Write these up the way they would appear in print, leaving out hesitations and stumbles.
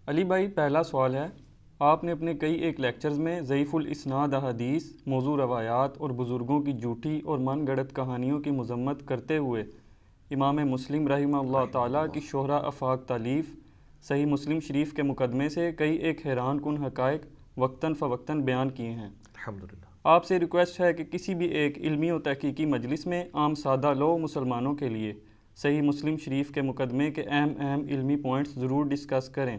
علی بھائی، پہلا سوال ہے، آپ نے اپنے کئی ایک لیکچرز میں ضعیف الاسناد احادیث، موضوع روایات اور بزرگوں کی جھوٹی اور من گڑت کہانیوں کی مذمت کرتے ہوئے امام مسلم رحمہ اللہ رحمہ تعالیٰ کی اللہ شہرہ آفاق تالیف صحیح مسلم شریف کے مقدمے سے کئی ایک حیران کن حقائق وقتاً فوقتاً بیان کیے ہیں۔ الحمدللہ۔ آپ سے ریکویسٹ ہے کہ کسی بھی ایک علمی و تحقیقی مجلس میں عام سادہ لوگ مسلمانوں کے لیے صحیح مسلم شریف کے مقدمے کے اہم علمی پوائنٹس ضرور ڈسکس کریں،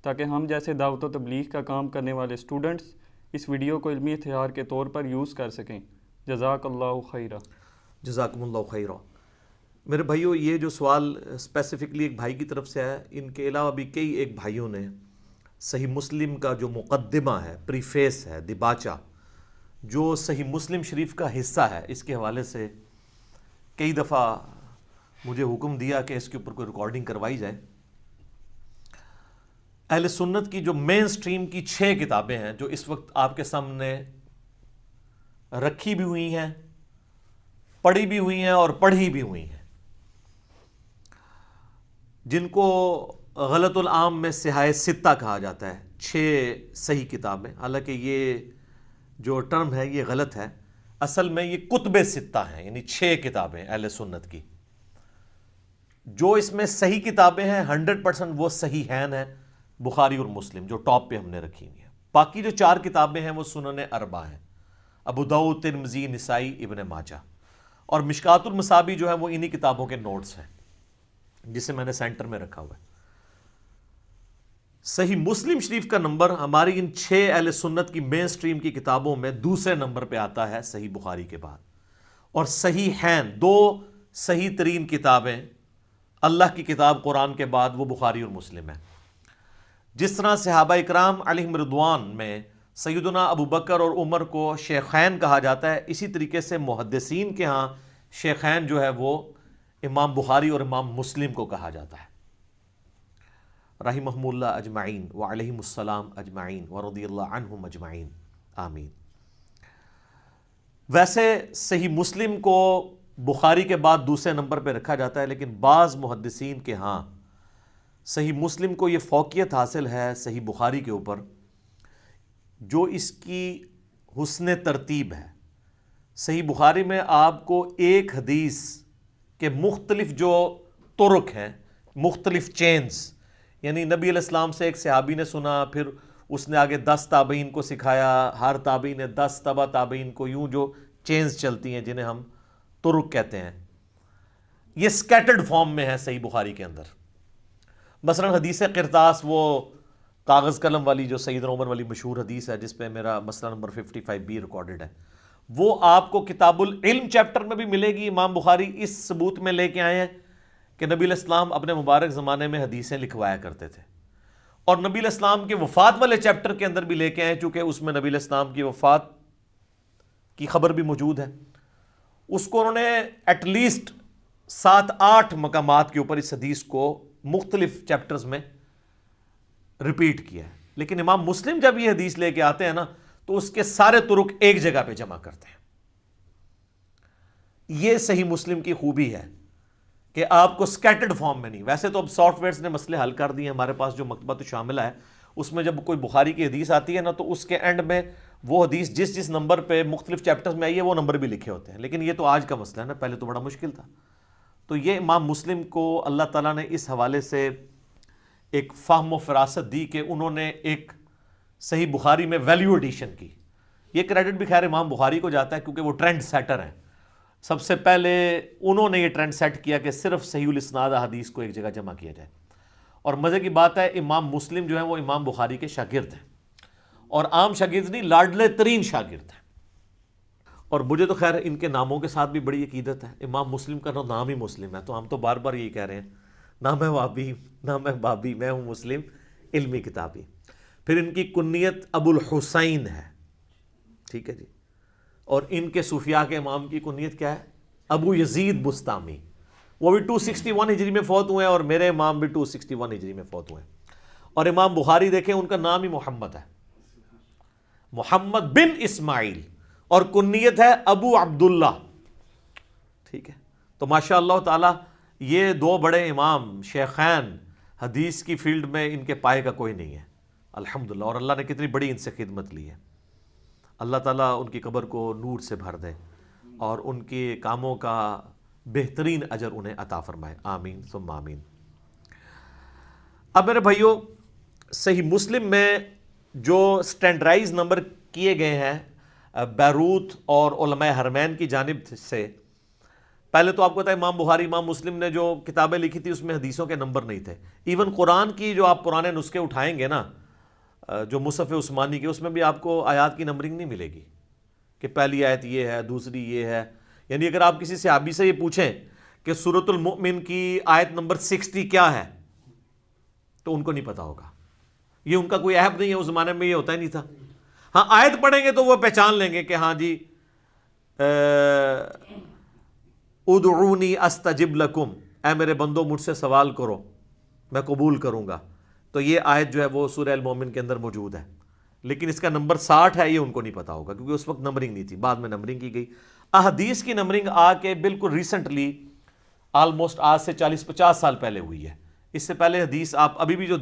تاکہ ہم جیسے دعوت و تبلیغ کا کام کرنے والے اسٹوڈنٹس اس ویڈیو کو علمی ہتھیار کے طور پر یوز کر سکیں۔ جزاک اللہ خیرہ۔ جزاکم اللہ خیرہ۔ میرے بھائیوں، یہ جو سوال اسپیسیفکلی ایک بھائی کی طرف سے آیا، ان کے علاوہ بھی کئی ایک بھائیوں نے صحیح مسلم کا جو مقدمہ ہے، پریفیس ہے، دیباچہ، جو صحیح مسلم شریف کا حصہ ہے، اس کے حوالے سے کئی دفعہ مجھے حکم دیا کہ اس کے اوپر کوئی ریکارڈنگ کروائی جائے۔ اہل سنت کی جو مین سٹریم کی 6 کتابیں ہیں، جو اس وقت آپ کے سامنے رکھی بھی ہوئی ہیں، پڑھی بھی ہوئی ہیں اور پڑھی بھی ہوئی ہیں، جن کو غلط العام میں صحاح ستہ کہا جاتا ہے، 6 صحیح کتابیں، حالانکہ یہ جو ٹرم ہے یہ غلط ہے، اصل میں یہ کتب ستہ ہیں، یعنی 6 کتابیں اہل سنت کی۔ جو اس میں صحیح کتابیں ہیں 100% وہ صحیح ہیں بخاری اور مسلم، جو ٹاپ پہ ہم نے رکھی ہوئی ہیں۔ باقی جو 4 کتابیں ہیں وہ سنن اربع ہیں، ابو داؤد، ترمذی، نسائی، ابن ماجہ، اور مشکات المصابیح جو ہے وہ انہی کتابوں کے نوٹس ہیں، جسے میں نے سینٹر میں رکھا ہوا ہے۔ صحیح مسلم شریف کا نمبر ہماری ان 6 اہل سنت کی مین سٹریم کی کتابوں میں دوسرے نمبر پہ آتا ہے صحیح بخاری کے بعد، اور صحیح ہیں 2 صحیح ترین کتابیں اللہ کی کتاب قرآن کے بعد وہ بخاری اور مسلم ہے۔ جس طرح صحابہ اکرام علیہم رضوان میں سیدنا ابو بکر اور عمر کو شیخین کہا جاتا ہے، اسی طریقے سے محدثین کے ہاں شیخین جو ہے وہ امام بخاری اور امام مسلم کو کہا جاتا ہے، رحمہم اللہ اجمعین وعلیہم السلام اجمعین ورضی اللہ عنہم اجمعین، آمین۔ ویسے صحیح مسلم کو بخاری کے بعد دوسرے نمبر پہ رکھا جاتا ہے، لیکن بعض محدثین کے ہاں صحیح مسلم کو یہ فوقیت حاصل ہے صحیح بخاری کے اوپر، جو اس کی حسن ترتیب ہے۔ صحیح بخاری میں آپ کو ایک حدیث کے مختلف جو طرق ہیں، مختلف چینز، یعنی نبی علیہ السلام سے ایک صحابی نے سنا، پھر اس نے آگے 10 تابعین کو سکھایا، ہر تابعی نے 10 تبع تابعین کو، یوں جو چینز چلتی ہیں جنہیں ہم طرق کہتے ہیں، یہ سکیٹرڈ فارم میں ہے صحیح بخاری کے اندر۔ مثلا حدیث قرطاس، وہ کاغذ قلم والی جو سیدنا عمر والی مشہور حدیث ہے، جس پہ میرا مسئلہ نمبر 55B ریکارڈڈ ہے، وہ آپ کو کتاب العلم چیپٹر میں بھی ملے گی۔ امام بخاری اس ثبوت میں لے کے آئے ہیں کہ نبی علیہ السلام اپنے مبارک زمانے میں حدیثیں لکھوایا کرتے تھے، اور نبی علیہ السلام کے وفات والے چیپٹر کے اندر بھی لے کے آئے، چونکہ اس میں نبی علیہ السلام کی وفات کی خبر بھی موجود ہے۔ اس کو انہوں نے ایٹ لیسٹ 7-8 مقامات کے اوپر اس حدیث کو مختلف چیپٹرز میں ریپیٹ کیا ہے، لیکن امام مسلم جب یہ حدیث لے کے آتے ہیں نا تو اس کے سارے طرق ایک جگہ پہ جمع کرتے ہیں۔ یہ صحیح مسلم کی خوبی ہے کہ آپ کو سکیٹرڈ فارم میں نہیں۔ ویسے تو اب سافٹ ویئرز نے مسئلے حل کر دیے، ہمارے پاس جو مکتبۃ شاملہ ہے اس میں جب کوئی بخاری کی حدیث آتی ہے نا تو اس کے اینڈ میں وہ حدیث جس نمبر پہ مختلف چیپٹرز میں آئی ہے وہ نمبر بھی لکھے ہوتے ہیں، لیکن یہ تو آج کا مسئلہ ہے نا، پہلے تو بڑا مشکل تھا۔ تو یہ امام مسلم کو اللہ تعالیٰ نے اس حوالے سے ایک فہم و فراست دی کہ انہوں نے ایک صحیح بخاری میں ویلیو ایڈیشن کی۔ یہ کریڈٹ بھی خیر امام بخاری کو جاتا ہے، کیونکہ وہ ٹرینڈ سیٹر ہیں۔ سب سے پہلے انہوں نے یہ ٹرینڈ سیٹ کیا کہ صرف صحیح الاسناد حدیث کو ایک جگہ جمع کیا جائے، اور مزے کی بات ہے امام مسلم جو ہیں وہ امام بخاری کے شاگرد ہیں، اور عام شاگرد نہیں، لاڈلے ترین شاگرد ہیں۔ اور مجھے تو خیر ان کے ناموں کے ساتھ بھی بڑی عقیدت ہے۔ امام مسلم کا نام ہی مسلم ہے، تو ہم تو بار بار یہی کہہ رہے ہیں، نہ میں وابی نہ میں بابی، میں ہوں مسلم علمی کتابی۔ پھر ان کی کنیت ابو الحسین ہے، ٹھیک ہے جی، اور ان کے صوفیاء کے امام کی کنیت کیا ہے؟ ابو یزید بستامی، وہ بھی 261 ہجری میں فوت ہوئے ہیں، اور میرے امام بھی 261 ہجری میں فوت ہوئے ہیں۔ اور امام بخاری دیکھیں ان کا نام ہی محمد ہے، محمد بن اسماعیل، اور کنیت ہے ابو عبداللہ، ٹھیک ہے۔ تو ماشاء اللہ تعالی یہ 2 بڑے امام شیخین حدیث کی فیلڈ میں ان کے پائے کا کوئی نہیں ہے الحمدللہ. اور اللہ نے کتنی بڑی ان سے خدمت لی ہے. اللہ تعالیٰ ان کی قبر کو نور سے بھر دے اور ان کے کاموں کا بہترین اجر انہیں عطا فرمائے. آمین ثم آمین. اب میرے بھائیوں، صحیح مسلم میں جو سٹینڈرائز نمبر کیے گئے ہیں بیروت اور علماء حرمین کی جانب سے، پہلے تو آپ کو پتا ہے امام بخاری امام مسلم نے جو کتابیں لکھی تھی اس میں حدیثوں کے نمبر نہیں تھے. ایون قرآن کی جو آپ پرانے نسخے اٹھائیں گے نا، جو مصحف عثمانی کے، اس میں بھی آپ کو آیات کی نمبرنگ نہیں ملے گی کہ پہلی آیت یہ ہے دوسری یہ ہے. یعنی اگر آپ کسی صحابی سے یہ پوچھیں کہ سورۃ المؤمن کی آیت نمبر 60 کیا ہے تو ان کو نہیں پتا ہوگا. یہ ان کا کوئی عیب نہیں ہے، اس زمانے میں یہ ہوتا ہی نہیں تھا. ہاں آیت پڑھیں گے تو وہ پہچان لیں گے کہ ہاں جی ادعونی استجب لکم، اے میرے بندو مجھ سے سوال کرو میں قبول کروں گا. تو یہ آیت جو ہے وہ سورہ المومن کے اندر موجود ہے، لیکن اس کا نمبر 60 ہے یہ ان کو نہیں پتا ہوگا کیونکہ اس وقت نمبرنگ نہیں تھی، بعد میں نمبرنگ کی گئی. احادیث کی نمبرنگ آ کے بالکل ریسنٹلی آلموسٹ آج سے 40-50 سال پہلے ہوئی ہے. اس سے پہلے حدیث آپ ابھی بھی جو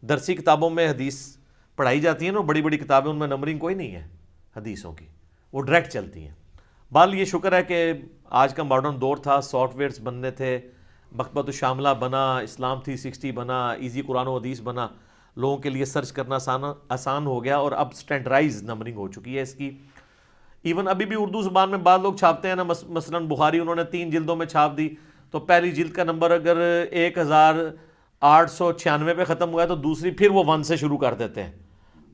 درسی کتابوں میں حدیث پڑھائی جاتی ہیں نا، بڑی بڑی کتابیں، ان میں نمبرنگ کوئی نہیں ہے حدیثوں کی، وہ ڈائریکٹ چلتی ہیں. بال یہ شکر ہے کہ آج کا ماڈرن دور تھا، سافٹ ویئرز بننے تھے، مکتبۃ الشاملہ بنا، اسلام 360 بنا، ایزی قرآن و حدیث بنا، لوگوں کے لیے سرچ کرنا آسان ہو گیا اور اب سٹینڈرائز نمبرنگ ہو چکی ہے اس کی. ایون ابھی بھی اردو زبان میں بعض لوگ چھاپتے ہیں نا، مثلا بخاری انہوں نے 3 جلدوں میں چھاپ دی، تو پہلی جلد کا نمبر اگر 1896 پہ ختم ہوا ہے تو دوسری پھر وہ 1 سے شروع کر دیتے ہیں،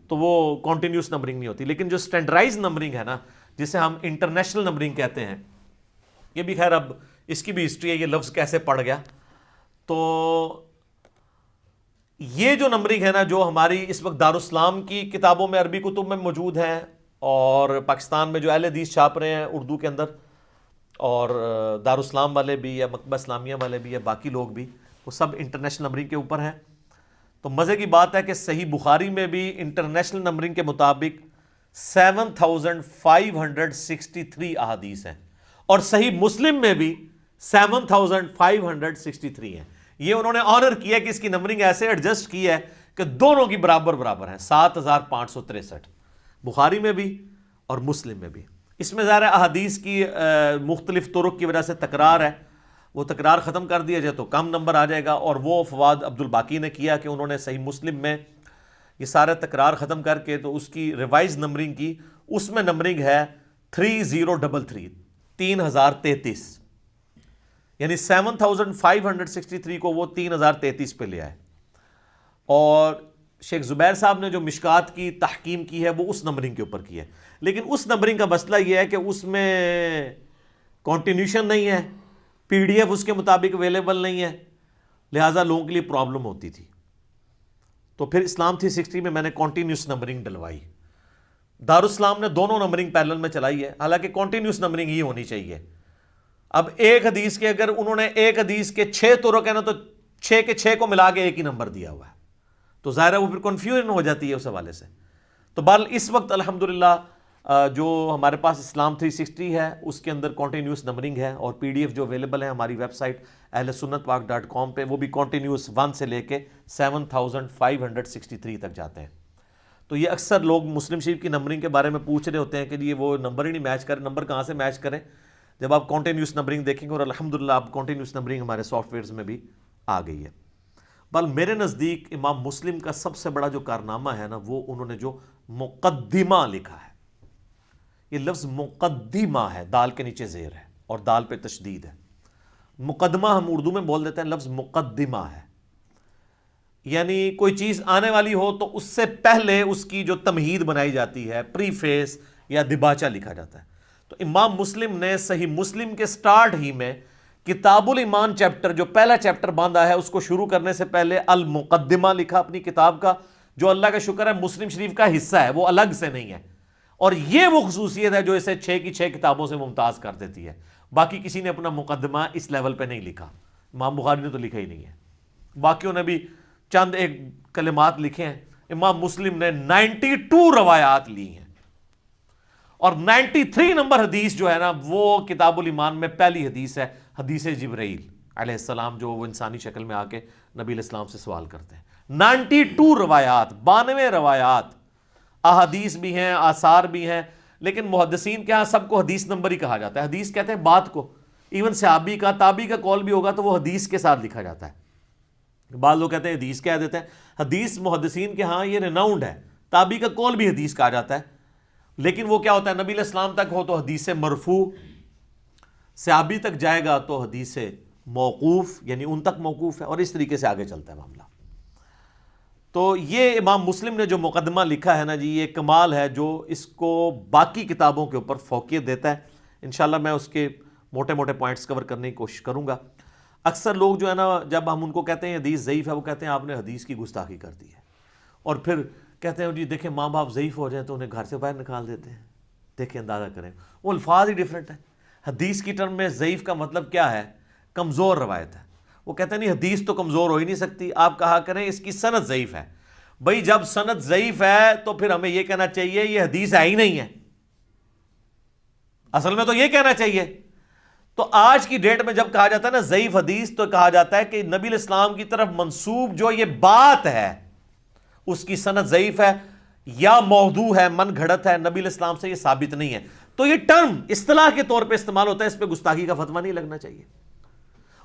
تو وہ کنٹینیوس نمبرنگ نہیں ہوتی. لیکن جو سٹینڈرائز نمبرنگ ہے نا، جسے ہم انٹرنیشنل نمبرنگ کہتے ہیں، یہ بھی خیر اب اس کی بھی ہسٹری ہے، یہ لفظ کیسے پڑ گیا. تو یہ جو نمبرنگ ہے نا، جو ہماری اس وقت دارالاسلام کی کتابوں میں، عربی کتب میں موجود ہیں، اور پاکستان میں جو اہل حدیث چھاپ رہے ہیں اردو کے اندر، اور دارالاسلام والے بھی یا مکتبہ اسلامیہ والے بھی یا باقی لوگ بھی، وہ سب انٹرنیشنل نمبرنگ کے اوپر ہیں. تو مزے کی بات ہے کہ صحیح بخاری میں بھی انٹرنیشنل نمبرنگ کے مطابق 7563 احادیث ہیں، اور صحیح مسلم میں بھی 7563 ہیں. یہ انہوں نے آنر کیا کہ اس کی نمبرنگ ایسے ایڈجسٹ کی ہے کہ دونوں کی برابر برابر ہیں، 7563 بخاری میں بھی اور مسلم میں بھی. اس میں ظاہر احادیث کی مختلف طرق کی وجہ سے تکرار ہے، وہ تکرار ختم کر دیا جائے تو کم نمبر آ جائے گا. اور وہ فواد عبد الباقی نے کیا کہ انہوں نے صحیح مسلم میں یہ سارے تکرار ختم کر کے تو اس کی ریوائز نمبرنگ کی. اس میں نمبرنگ ہے 3033، یعنی 7563 کو وہ 3033 پہ لے آئے. اور شیخ زبیر صاحب نے جو مشکات کی تحکیم کی ہے وہ اس نمبرنگ کے اوپر کی ہے. لیکن اس نمبرنگ کا مسئلہ یہ ہے کہ اس میں کنٹینیوشن نہیں ہے، پی ڈی ایف اس کے مطابق اویلیبل نہیں ہے، لہٰذا لوگوں کے لیے پرابلم ہوتی تھی. تو پھر اسلام 360 میں نے کنٹینیوس نمبرنگ ڈلوائی. دارالاسلام نے دونوں نمبرنگ پیرلل میں چلائی ہے، حالانکہ کنٹینیوس نمبرنگ ہی ہونی چاہیے. اب ایک حدیث کے اگر انہوں نے ایک حدیث کے 6 طرق ہے نا، تو 6 کے 6 کو ملا کے ایک ہی نمبر دیا ہوا ہے، تو ظاہر ہے وہ پھر کنفیوژن ہو جاتی ہے اس حوالے سے. تو بہرحال اس وقت الحمدللہ جو ہمارے پاس اسلام 360 ہے اس کے اندر کنٹینیوس نمبرنگ ہے، اور پی ڈی ایف جو اویلیبل ہے ہماری ویب سائٹ ahlsunnatpak.com پہ، وہ بھی کنٹینیوس 1 سے لے کے 7563 تک جاتے ہیں. تو یہ اکثر لوگ مسلم شریف کی نمبرنگ کے بارے میں پوچھ رہے ہوتے ہیں کہ یہ وہ نمبر ہی نہیں میچ کر، نمبر کہاں سے میچ کریں جب آپ کنٹینیوس نمبرنگ دیکھیں گے. اور الحمدللہ اب کنٹینیوس نمبرنگ ہمارے سافٹ ویئرز میں بھی آ گئی ہے. بل میرے نزدیک امام مسلم کا سب سے بڑا جو کارنامہ ہے نا، وہ انہوں نے جو مقدمہ لکھا ہے. یہ لفظ مقدمہ ہے، دال کے نیچے زیر ہے اور دال پہ تشدید ہے. مقدمہ ہم اردو میں بول دیتے ہیں، لفظ مقدمہ ہے، یعنی کوئی چیز آنے والی ہو تو اس سے پہلے اس کی جو تمہید بنائی جاتی ہے، پریفیس یا دباچہ لکھا جاتا ہے. تو امام مسلم نے صحیح مسلم کے سٹارٹ ہی میں کتاب الایمان چیپٹر، جو پہلا چیپٹر باندھا ہے، اس کو شروع کرنے سے پہلے المقدمہ لکھا اپنی کتاب کا، جو اللہ کا شکر ہے مسلم شریف کا حصہ ہے، وہ الگ سے نہیں ہے. اور یہ وہ خصوصیت ہے جو اسے 6 کی 6 کتابوں سے ممتاز کر دیتی ہے. باقی کسی نے اپنا مقدمہ اس لیول پہ نہیں لکھا، امام بخاری نے تو لکھا ہی نہیں ہے، باقیوں نے بھی چند ایک کلمات لکھے ہیں. امام مسلم نے 92 روایات لی ہیں، اور 93 نمبر حدیث جو ہے نا، وہ کتاب الایمان میں پہلی حدیث ہے، حدیث جبرائیل. علیہ السلام جو وہ انسانی شکل میں آ کے نبی علیہ السلام سے سوال کرتے ہیں. 92 روایات، 92 روایات، احادیث بھی ہیں، آثار بھی ہیں، لیکن محدثین کے ہاں سب کو حدیث نمبر ہی کہا جاتا ہے. حدیث کہتے ہیں بات کو، ایون صحابی کا تابعی کا قول بھی ہوگا تو وہ حدیث کے ساتھ لکھا جاتا ہے. بعض لوگ کہتے ہیں حدیث کہہ دیتے ہیں. حدیث محدثین کے ہاں یہ ریناؤنڈ ہے، تابعی کا قول بھی حدیث کہا جاتا ہے، لیکن وہ کیا ہوتا ہے، نبی علیہ السلام تک ہو تو حدیث مرفوع، صحابی تک جائے گا تو حدیث موقوف، یعنی ان تک موقوف ہے، اور اس طریقے سے آگے چلتا ہے معاملہ. تو یہ امام مسلم نے جو مقدمہ لکھا ہے نا جی، یہ کمال ہے جو اس کو باقی کتابوں کے اوپر فوقیت دیتا ہے. انشاءاللہ میں اس کے موٹے موٹے پوائنٹس کور کرنے کی کوشش کروں گا. اکثر لوگ جو ہے نا، جب ہم ان کو کہتے ہیں حدیث ضعیف ہے، وہ کہتے ہیں آپ نے حدیث کی گستاخی کر دی ہے، اور پھر کہتے ہیں جی دیکھیں ماں باپ ضعیف ہو جائیں تو انہیں گھر سے باہر نکال دیتے ہیں. دیکھیں اندازہ کریں، وہ الفاظ ہی ڈیفرنٹ ہیں. حدیث کی ٹرم میں ضعیف کا مطلب کیا ہے؟ کمزور روایت ہے. وہ کہتے ہیں نہیں حدیث تو کمزور ہو ہی نہیں سکتی، آپ کہا کریں اس کی سند ضعیف ہے. بھئی جب سند ضعیف ہے تو پھر ہمیں یہ کہنا چاہیے یہ حدیث ہے ہی نہیں ہے. اصل میں تو یہ کہنا چاہیے. تو آج کی ڈیٹ میں جب کہا جاتا ہے نا ضعیف حدیث، تو کہا جاتا ہے کہ نبی علیہ السلام کی طرف منسوب جو یہ بات ہے اس کی سند ضعیف ہے یا موضوع ہے، من گھڑت ہے، نبی علیہ السلام سے یہ ثابت نہیں ہے. تو یہ ٹرم اصطلاح کے طور پہ استعمال ہوتا ہے، اس پہ گستاخی کا فتویٰ نہیں لگنا چاہیے.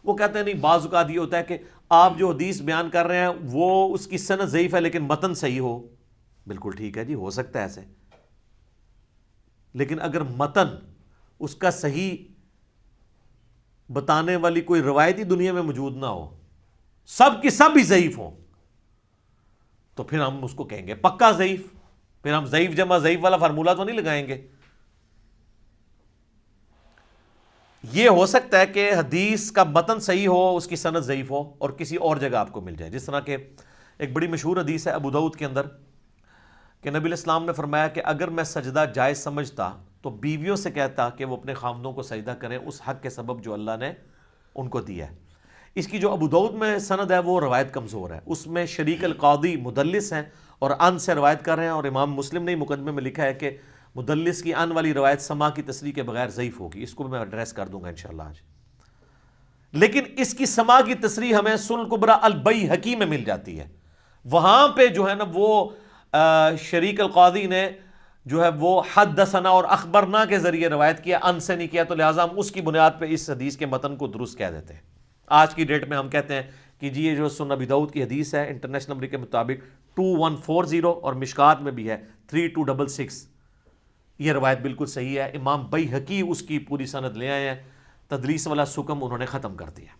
وہ کہتے ہیں نہیں، بعض اوقات یہ ہوتا ہے کہ آپ جو حدیث بیان کر رہے ہیں وہ اس کی سند ضعیف ہے لیکن متن صحیح ہو. بالکل ٹھیک ہے جی، ہو سکتا ہے ایسے، لیکن اگر متن اس کا صحیح بتانے والی کوئی روایتی دنیا میں موجود نہ ہو، سب کی سب ہی ضعیف ہوں، تو پھر ہم اس کو کہیں گے پکا ضعیف. پھر ہم ضعیف جمع ضعیف والا فارمولہ تو نہیں لگائیں گے. یہ ہو سکتا ہے کہ حدیث کا متن صحیح ہو، اس کی سند ضعیف ہو، اور کسی اور جگہ آپ کو مل جائے. جس طرح کہ ایک بڑی مشہور حدیث ہے ابو داؤد کے اندر کہ نبی علیہ السلام نے فرمایا کہ اگر میں سجدہ جائز سمجھتا تو بیویوں سے کہتا کہ وہ اپنے خامدوں کو سجدہ کریں اس حق کے سبب جو اللہ نے ان کو دیا ہے. اس کی جو ابو داؤد میں سند ہے وہ روایت کمزور ہے. اس میں شریک القاضی مدلس ہیں اور ان سے روایت کر رہے ہیں، اور امام مسلم نے مقدمے میں لکھا ہے کہ مدلس کی ان والی روایت سما کی تصریح کے بغیر ضعیف ہوگی. اس کو میں ایڈریس کر دوں گا انشاءاللہ آج. لیکن اس کی سما کی تصریح ہمیں سنن الکبریٰ البیہقی میں مل جاتی ہے. وہاں پہ جو ہے نا وہ شریک القاضی نے جو ہے وہ حدثنا اور اخبرنا کے ذریعے روایت کیا، ان سے نہیں کیا، تو لہٰذا ہم اس کی بنیاد پہ اس حدیث کے متن کو درست کہہ دیتے ہیں. آج کی ڈیٹ میں ہم کہتے ہیں کہ جی یہ جو سنن ابی داؤد کی حدیث ہے انٹرنیشنل نمبر کے مطابق 2140 اور مشکات میں بھی ہے 3266، یہ روایت بالکل صحیح ہے. امام بیہقی اس کی پوری سند لے آئے ہیں. تدلیس والا سکم انہوں نے ختم کر دیا.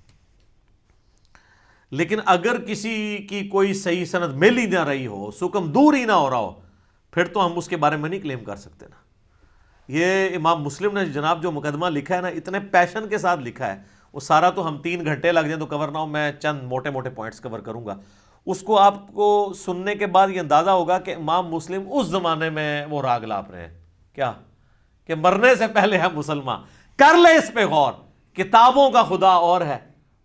لیکن اگر کسی کی کوئی صحیح سند مل ہی نہ رہی ہو، سکم دور ہی نہ ہو رہا ہو، پھر تو ہم اس کے بارے میں نہیں کلیم کر سکتے نا. یہ امام مسلم نے جناب جو مقدمہ لکھا ہے نا، اتنے پیشن کے ساتھ لکھا ہے، وہ سارا تو ہم 3 گھنٹے لگ جائیں تو کور نہ ہو. میں چند موٹے موٹے پوائنٹس کور کروں گا. اس کو آپ کو سننے کے بعد یہ اندازہ ہوگا کہ امام مسلم اس زمانے میں وہ راگ لاپ رہے ہیں کیا، کہ مرنے سے پہلے ہم مسلمان. کر لیں اس پہ غور. کتابوں کا خدا اور ہے،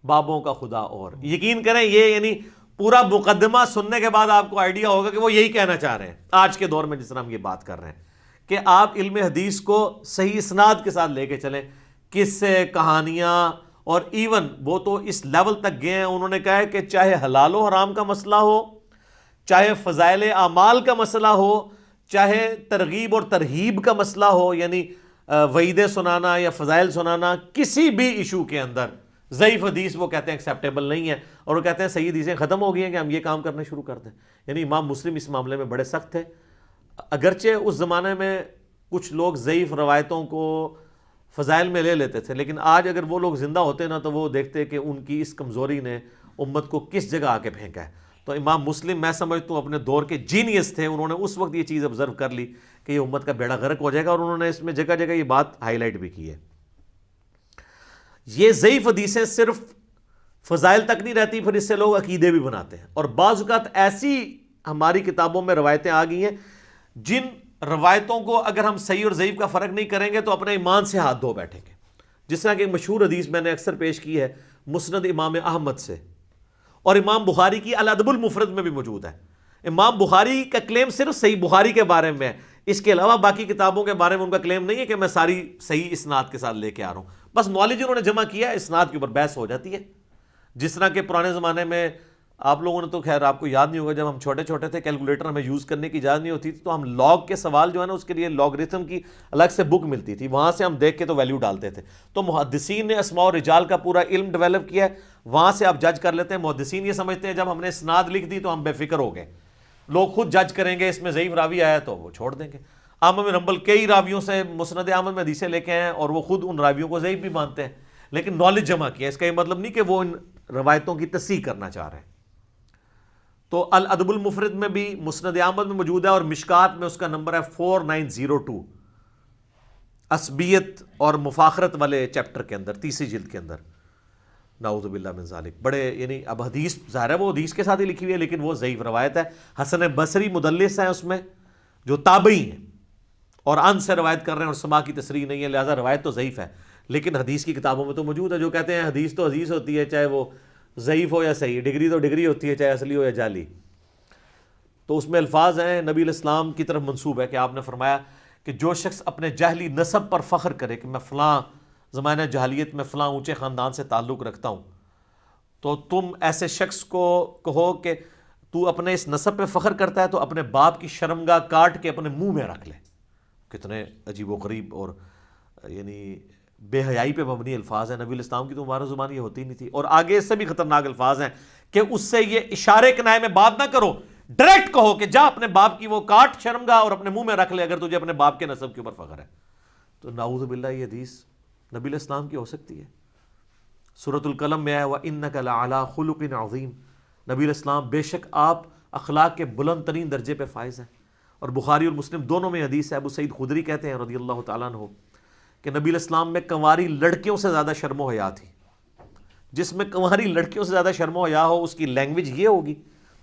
بابوں کا خدا اور. یقین کریں یہ یعنی پورا مقدمہ سننے کے بعد آپ کو آئیڈیا ہوگا کہ وہ یہی کہنا چاہ رہے ہیں آج کے دور میں جس طرح ہم یہ بات کر رہے ہیں کہ آپ علم حدیث کو صحیح اسناد کے ساتھ لے کے چلیں. قصے، کہانیاں، اور ایون وہ تو اس لیول تک گئے ہیں، انہوں نے کہا ہے کہ چاہے حلال و حرام کا مسئلہ ہو، چاہے فضائل اعمال کا مسئلہ ہو، چاہے ترغیب اور ترہیب کا مسئلہ ہو، یعنی وعیدیں سنانا یا فضائل سنانا، کسی بھی ایشو کے اندر ضعیف حدیث وہ کہتے ہیں ایکسیپٹیبل نہیں ہے، اور وہ کہتے ہیں صحیح حدیثیں ختم ہو گئی ہیں کہ ہم یہ کام کرنے شروع کر دیں. یعنی امام مسلم اس معاملے میں بڑے سخت تھے. اگرچہ اس زمانے میں کچھ لوگ ضعیف روایتوں کو فضائل میں لے لیتے تھے، لیکن آج اگر وہ لوگ زندہ ہوتے نا تو وہ دیکھتے کہ ان کی اس کمزوری نے امت کو کس جگہ آ کے پھینکا ہے. تو امام مسلم میں سمجھتا ہوں اپنے دور کے جینیس تھے. انہوں نے اس وقت یہ چیز آبزرو کر لی کہ یہ امت کا بیڑا غرق ہو جائے گا، اور انہوں نے اس میں جگہ جگہ یہ بات ہائی لائٹ بھی کی ہے. یہ ضعیف حدیثیں صرف فضائل تک نہیں رہتی، پھر اس سے لوگ عقیدے بھی بناتے ہیں. اور بعض اوقات ایسی ہماری کتابوں میں روایتیں آ گئی ہیں جن روایتوں کو اگر ہم صحیح اور ضعیف کا فرق نہیں کریں گے تو اپنے ایمان سے ہاتھ دھو بیٹھیں گے. جس طرح کہ ایک مشہور حدیث میں نے اکثر پیش کی ہے مسند امام احمد سے، اور امام بخاری کی الادب المفرد میں بھی موجود ہے. امام بخاری کا کلیم صرف صحیح بخاری کے بارے میں ہے، اس کے علاوہ باقی کتابوں کے بارے میں ان کا کلیم نہیں ہے کہ میں ساری صحیح اسناد کے ساتھ لے کے آ رہا ہوں. بس نالج انہوں نے جمع کیا ہے، اسناد کے اوپر بحث ہو جاتی ہے. جس طرح کہ پرانے زمانے میں آپ لوگوں نے تو خیر آپ کو یاد نہیں ہوگا، جب ہم چھوٹے چھوٹے تھے کیلکولیٹر ہمیں یوز کرنے کی اجازت نہیں ہوتی تھی، تو ہم لاگ کے سوال جو ہے نا اس کے لیے لاگرتھم کی الگ سے بک ملتی تھی، وہاں سے ہم دیکھ کے تو ویلیو ڈالتے تھے. تو محدثین نے اسماء و رجال کا پورا علم ڈیولپ کیا ہے، وہاں سے آپ جج کر لیتے ہیں. محدثین یہ سمجھتے ہیں جب ہم نے اسناد لکھ دی تو ہم بے فکر ہو گئے، لوگ خود جج کریں گے، اس میں ضعیف راوی آیا تو وہ چھوڑ دیں گے. احمد بن حنبل کئی راویوں سے مسند احمد میں حدیثیں لے کے ہیں اور وہ خود ان راویوں کو ضعیف بھی مانتے ہیں، لیکن نالج جمع کیا. اس کا یہ مطلب نہیں کہ وہ ان روایتوں کی تصحیح کرنا چاہ رہے ہیں. تو الادب المفرد میں بھی مسند احمد میں موجود ہے، اور مشکات میں اس کا نمبر ہے 4902، عصبیت اور مفاخرت والے چیپٹر کے اندر، تیسری جلد کے اندر. نعوذ باللہ من ذالک. بڑے یعنی اب حدیث ظاہر ہے وہ حدیث کے ساتھ ہی لکھی ہوئی ہے، لیکن وہ ضعیف روایت ہے. حسن بصری مدلس ہیں اس میں، جو تابعی ہیں اور ان سے روایت کر رہے ہیں اور سما کی تصریح نہیں ہے، لہذا روایت تو ضعیف ہے، لیکن حدیث کی کتابوں میں تو موجود ہے. جو کہتے ہیں حدیث تو حدیث ہوتی ہے، چاہے وہ ضعیف ہو یا صحیح، ڈگری تو ڈگری ہوتی ہے، چاہے اصلی ہو یا جعلی. تو اس میں الفاظ ہیں نبی الاسلام کی طرف منسوب ہے کہ آپ نے فرمایا کہ جو شخص اپنے جاہلی نسب پر فخر کرے کہ میں فلاں زمانہ جاہلیت میں فلاں اونچے خاندان سے تعلق رکھتا ہوں، تو تم ایسے شخص کو کہو کہ تو اپنے اس نسب پہ فخر کرتا ہے تو اپنے باپ کی شرمگاہ کاٹ کے اپنے منہ میں رکھ لے. کتنے عجیب و غریب اور یعنی بے حیائی پہ مبنی الفاظ ہیں. نبی الاسلام کی تو مبارک زبان یہ ہوتی نہیں تھی. اور آگے اس سے بھی خطرناک الفاظ ہیں کہ اس سے یہ اشارے کنائے میں بات نہ کرو، ڈائریکٹ کہو کہ جا اپنے باپ کی وہ کاٹ شرمگاہ اور اپنے منہ میں رکھ لے اگر تجھے اپنے باپ کے نسب کے اوپر فخر ہے. تو نعوذ باللہ یہ حدیث نبی الاسلام کی ہو سکتی ہے؟ سورۃ القلم میں آیا وَإِنَّكَ لَعَلَىٰ خُلُقٍ عَظِيمٍ. نبی الاسلام بے شک آپ اخلاق کے بلند ترین درجے پہ فائز ہیں. اور بخاری اور مسلم دونوں میں حدیث ہے، ابو سعید خدری کہتے ہیں رضی اللہ تعالیٰ عنہ کہ نبی الاسلام میں کنواری لڑکیوں سے زیادہ شرم و حیا تھی. جس میں کنواری لڑکیوں سے زیادہ شرم و حیا ہو اس کی لینگویج یہ ہوگی.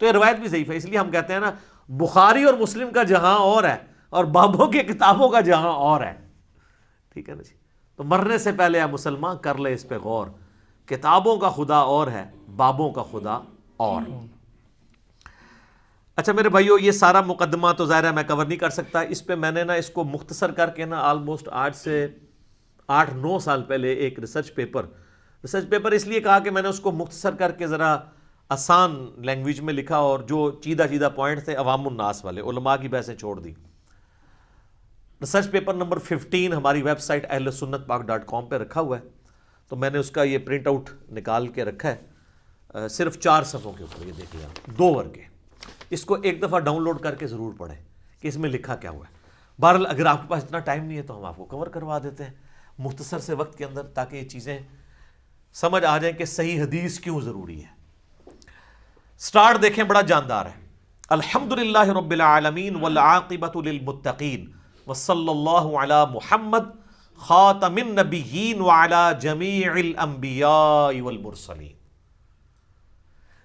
تو یہ روایت بھی ضعیف ہے. اس لیے ہم کہتے ہیں نا بخاری اور مسلم کا جہاں اور ہے اور بابوں کے کتابوں کا جہاں اور ہے. ٹھیک ہے نا جی؟ تو مرنے سے پہلے آپ مسلمان کر لے اس پہ غور. کتابوں کا خدا اور ہے، بابوں کا خدا اور. اچھا میرے بھائیو، یہ سارا مقدمہ تو ظاہر ہے میں کور نہیں کر سکتا. اس پہ میں نے نا اس کو مختصر کر کے نا آلموسٹ 8-9 سال پہلے ایک ریسرچ پیپر اس لیے کہا کہ میں نے اس کو مختصر کر کے ذرا آسان لینگویج میں لکھا اور جو چیدہ پوائنٹ تھے عوام الناس والے علماء کی بحثیں چھوڑ دی. ریسرچ پیپر نمبر 15 ہماری ویب سائٹ ahlsunnatpak.com پہ رکھا ہوا ہے. تو میں نے اس کا یہ پرنٹ آؤٹ نکال کے رکھا ہے، صرف 4 صفحوں کے اوپر. یہ دیکھیے آپ 2 ورگے. اس کو ایک دفعہ ڈاؤن لوڈ کر کے ضرور پڑھیں کہ اس میں لکھا کیا ہوا ہے. بہرحال اگر آپ کے پاس اتنا ٹائم نہیں ہے تو ہم آپ کو کور کروا دیتے ہیں مختصر سے وقت کے اندر، تاکہ یہ چیزیں سمجھ آ جائیں کہ صحیح حدیث کیوں ضروری ہے. سٹارٹ دیکھیں بڑا جاندار ہے. الحمدللہ رب العالمین والعاقبۃ للمتقین وصلی اللہ علی محمد خاتم النبیین وعلی جمیع الانبیاء والمرسلین.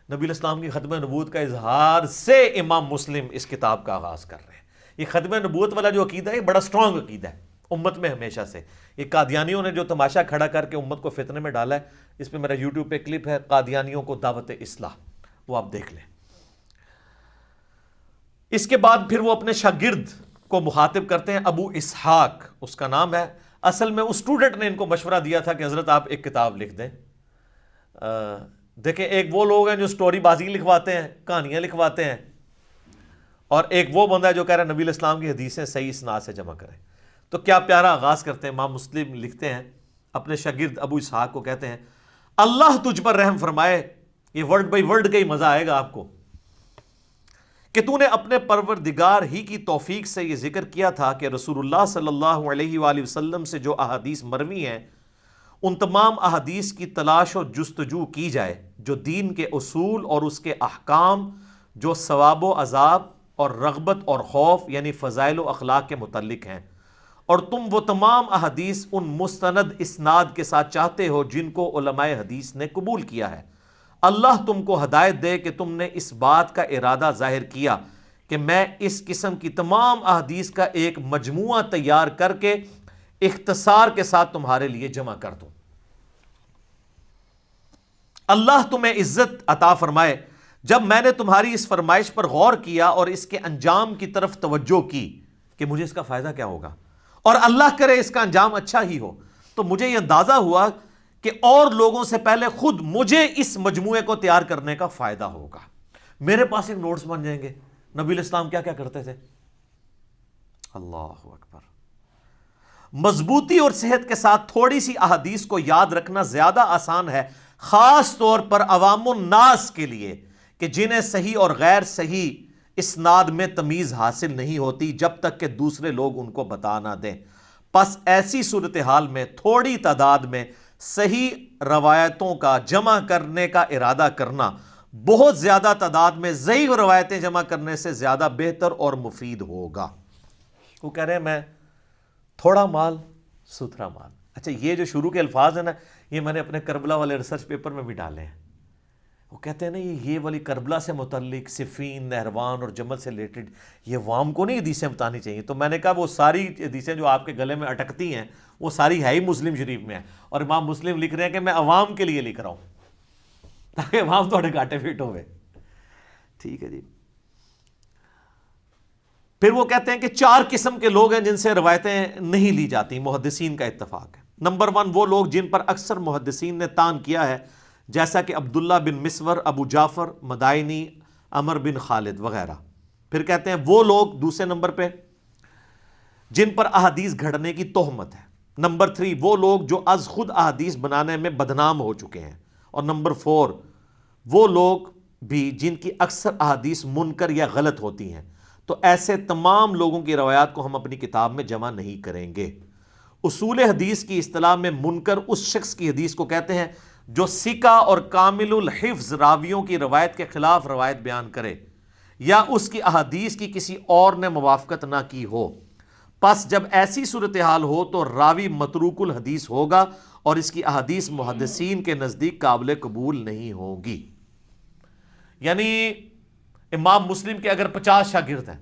نبی الاسلام کی ختم نبوت کا اظہار سے امام مسلم اس کتاب کا آغاز کر رہے ہیں. یہ ختم نبوت والا جو عقیدہ ہے یہ بڑا سٹرونگ عقیدہ ہے امت میں ہمیشہ سے. یہ قادیانیوں نے جو تماشا کھڑا کر کے امت کو فتنے میں ڈالا ہے، اس پہ میرا یوٹیوب پہ کلپ ہے قادیانیوں کو دعوت اصلاح، وہ آپ دیکھ لیں. اس کے بعد پھر وہ اپنے شاگرد کو مخاطب کرتے ہیں، ابو اسحاق اس کا نام ہے. اصل میں اس اسٹوڈنٹ نے ان کو مشورہ دیا تھا کہ حضرت آپ ایک کتاب لکھ دیں. دیکھیں ایک وہ لوگ ہیں جو سٹوری بازی لکھواتے ہیں، کہانیاں لکھواتے ہیں، اور ایک وہ بندہ ہے جو کہہ رہا ہے نبی الاسلام کی حدیثیں صحیح اسناد سے جمع کریں. تو کیا پیارا آغاز کرتے ہیں. امام مسلم لکھتے ہیں اپنے شاگرد ابو اسحاق کو، کہتے ہیں اللہ تجھ پر رحم فرمائے. یہ ورڈ بائی ورڈ کا ہی مزہ آئے گا آپ کو کہ تو نے اپنے پروردگار ہی کی توفیق سے یہ ذکر کیا تھا کہ رسول اللہ صلی اللہ علیہ وآلہ وسلم سے جو احادیث مروی ہیں ان تمام احادیث کی تلاش و جستجو کی جائے جو دین کے اصول اور اس کے احکام، جو ثواب و عذاب اور رغبت اور خوف یعنی فضائل و اخلاق کے متعلق ہیں، اور تم وہ تمام احادیث ان مستند اسناد کے ساتھ چاہتے ہو جن کو علماء حدیث نے قبول کیا ہے. اللہ تم کو ہدایت دے کہ تم نے اس بات کا ارادہ ظاہر کیا کہ میں اس قسم کی تمام احادیث کا ایک مجموعہ تیار کر کے اختصار کے ساتھ تمہارے لیے جمع کر دوں. اللہ تمہیں عزت عطا فرمائے جب میں نے تمہاری اس فرمائش پر غور کیا اور اس کے انجام کی طرف توجہ کی کہ مجھے اس کا فائدہ کیا ہوگا، اور اللہ کرے اس کا انجام اچھا ہی ہو، تو مجھے یہ اندازہ ہوا کہ اور لوگوں سے پہلے خود مجھے اس مجموعے کو تیار کرنے کا فائدہ ہوگا. میرے پاس ایک نوٹس بن جائیں گے نبی الاسلام کیا کیا کرتے تھے. اللہ اکبر. مضبوطی اور صحت کے ساتھ تھوڑی سی احادیث کو یاد رکھنا زیادہ آسان ہے، خاص طور پر عوام الناس کے لیے کہ جنہیں صحیح اور غیر صحیح اسناد میں تمیز حاصل نہیں ہوتی جب تک کہ دوسرے لوگ ان کو بتا نہ دیں. پس ایسی صورتحال میں تھوڑی تعداد میں صحیح روایتوں کا جمع کرنے کا ارادہ کرنا بہت زیادہ تعداد میں ضعیف روایتیں جمع کرنے سے زیادہ بہتر اور مفید ہوگا. وہ کہہ رہے ہیں میں تھوڑا مال ستھرا مال. اچھا یہ جو شروع کے الفاظ ہیں نا یہ میں نے اپنے کربلا والے ریسرچ پیپر میں بھی ڈالے ہیں. وہ کہتے ہیں نا یہ والی کربلا سے متعلق صفین، نہروان اور جمل سے ریلیٹڈ یہ عوام کو نہیں حدیثیں بتانی چاہیے. تو میں نے کہا وہ ساری حدیثیں جو آپ کے گلے میں اٹکتی ہیں وہ ساری ہے ہی مسلم شریف میں ہے، اور امام مسلم لکھ رہے ہیں کہ میں عوام کے لیے لکھ رہا ہوں تاکہ عوام تھوڑے گاٹے فٹ ہوئے. ٹھیک ہے جی. پھر وہ کہتے ہیں کہ 4 قسم کے لوگ ہیں جن سے روایتیں نہیں لی جاتی. محدثین کا اتفاق ہے. نمبر 1 وہ لوگ جن پر اکثر محدثین نے طعن کیا ہے، جیسا کہ عبداللہ بن مسور، ابو جعفر مدائنی، عمر بن خالد وغیرہ. پھر کہتے ہیں وہ لوگ دوسرے نمبر پہ جن پر احادیث گھڑنے کی تہمت ہے. نمبر 3 وہ لوگ جو از خود احادیث بنانے میں بدنام ہو چکے ہیں. اور نمبر 4 وہ لوگ بھی جن کی اکثر احادیث منکر یا غلط ہوتی ہیں. تو ایسے تمام لوگوں کی روایات کو ہم اپنی کتاب میں جمع نہیں کریں گے. اصول حدیث کی اصطلاح میں منکر اس شخص کی حدیث کو کہتے ہیں جو ثقہ اور کامل الحفظ راویوں کی روایت کے خلاف روایت بیان کرے یا اس کی احادیث کی کسی اور نے موافقت نہ کی ہو. پس جب ایسی صورتحال ہو تو راوی متروک الحدیث ہوگا اور اس کی احادیث محدثین کے نزدیک قابل قبول نہیں ہوگی. یعنی امام مسلم کے اگر 50 شاگرد ہیں،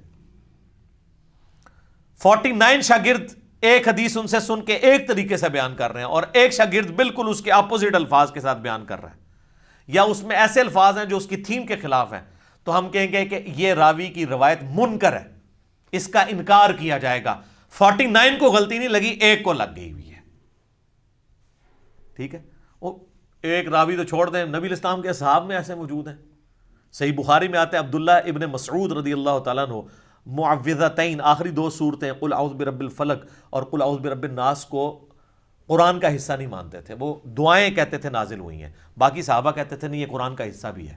49 شاگرد ایک حدیث ان سے سن کے ایک طریقے سے بیان کر رہے ہیں اور ایک شاگرد بالکل اس کے اپوزٹ الفاظ کے ساتھ بیان کر رہا ہے، یا اس میں ایسے الفاظ ہیں جو اس کی تھیم کے خلاف ہیں، تو ہم کہیں گے کہ یہ راوی کی روایت منکر ہے، اس کا انکار کیا جائے گا. 49 کو غلطی نہیں لگی، ایک کو لگ گئی ہوئی ہے. ٹھیک ہے. وہ ایک راوی تو چھوڑ دیں، نبی الاسلام کے اصحاب میں ایسے موجود ہیں. صحیح بخاری میں آتے ہیں عبداللہ ابن مسعود رضی اللہ تعالیٰ عنہ معوذتین، آخری 2 صورتیں قل اعوذ برب الفلق اور قل اعوذ برب الناس کو قرآن کا حصہ نہیں مانتے تھے. وہ دعائیں کہتے تھے نازل ہوئی ہیں، باقی صحابہ کہتے تھے نہیں یہ قرآن کا حصہ بھی ہے.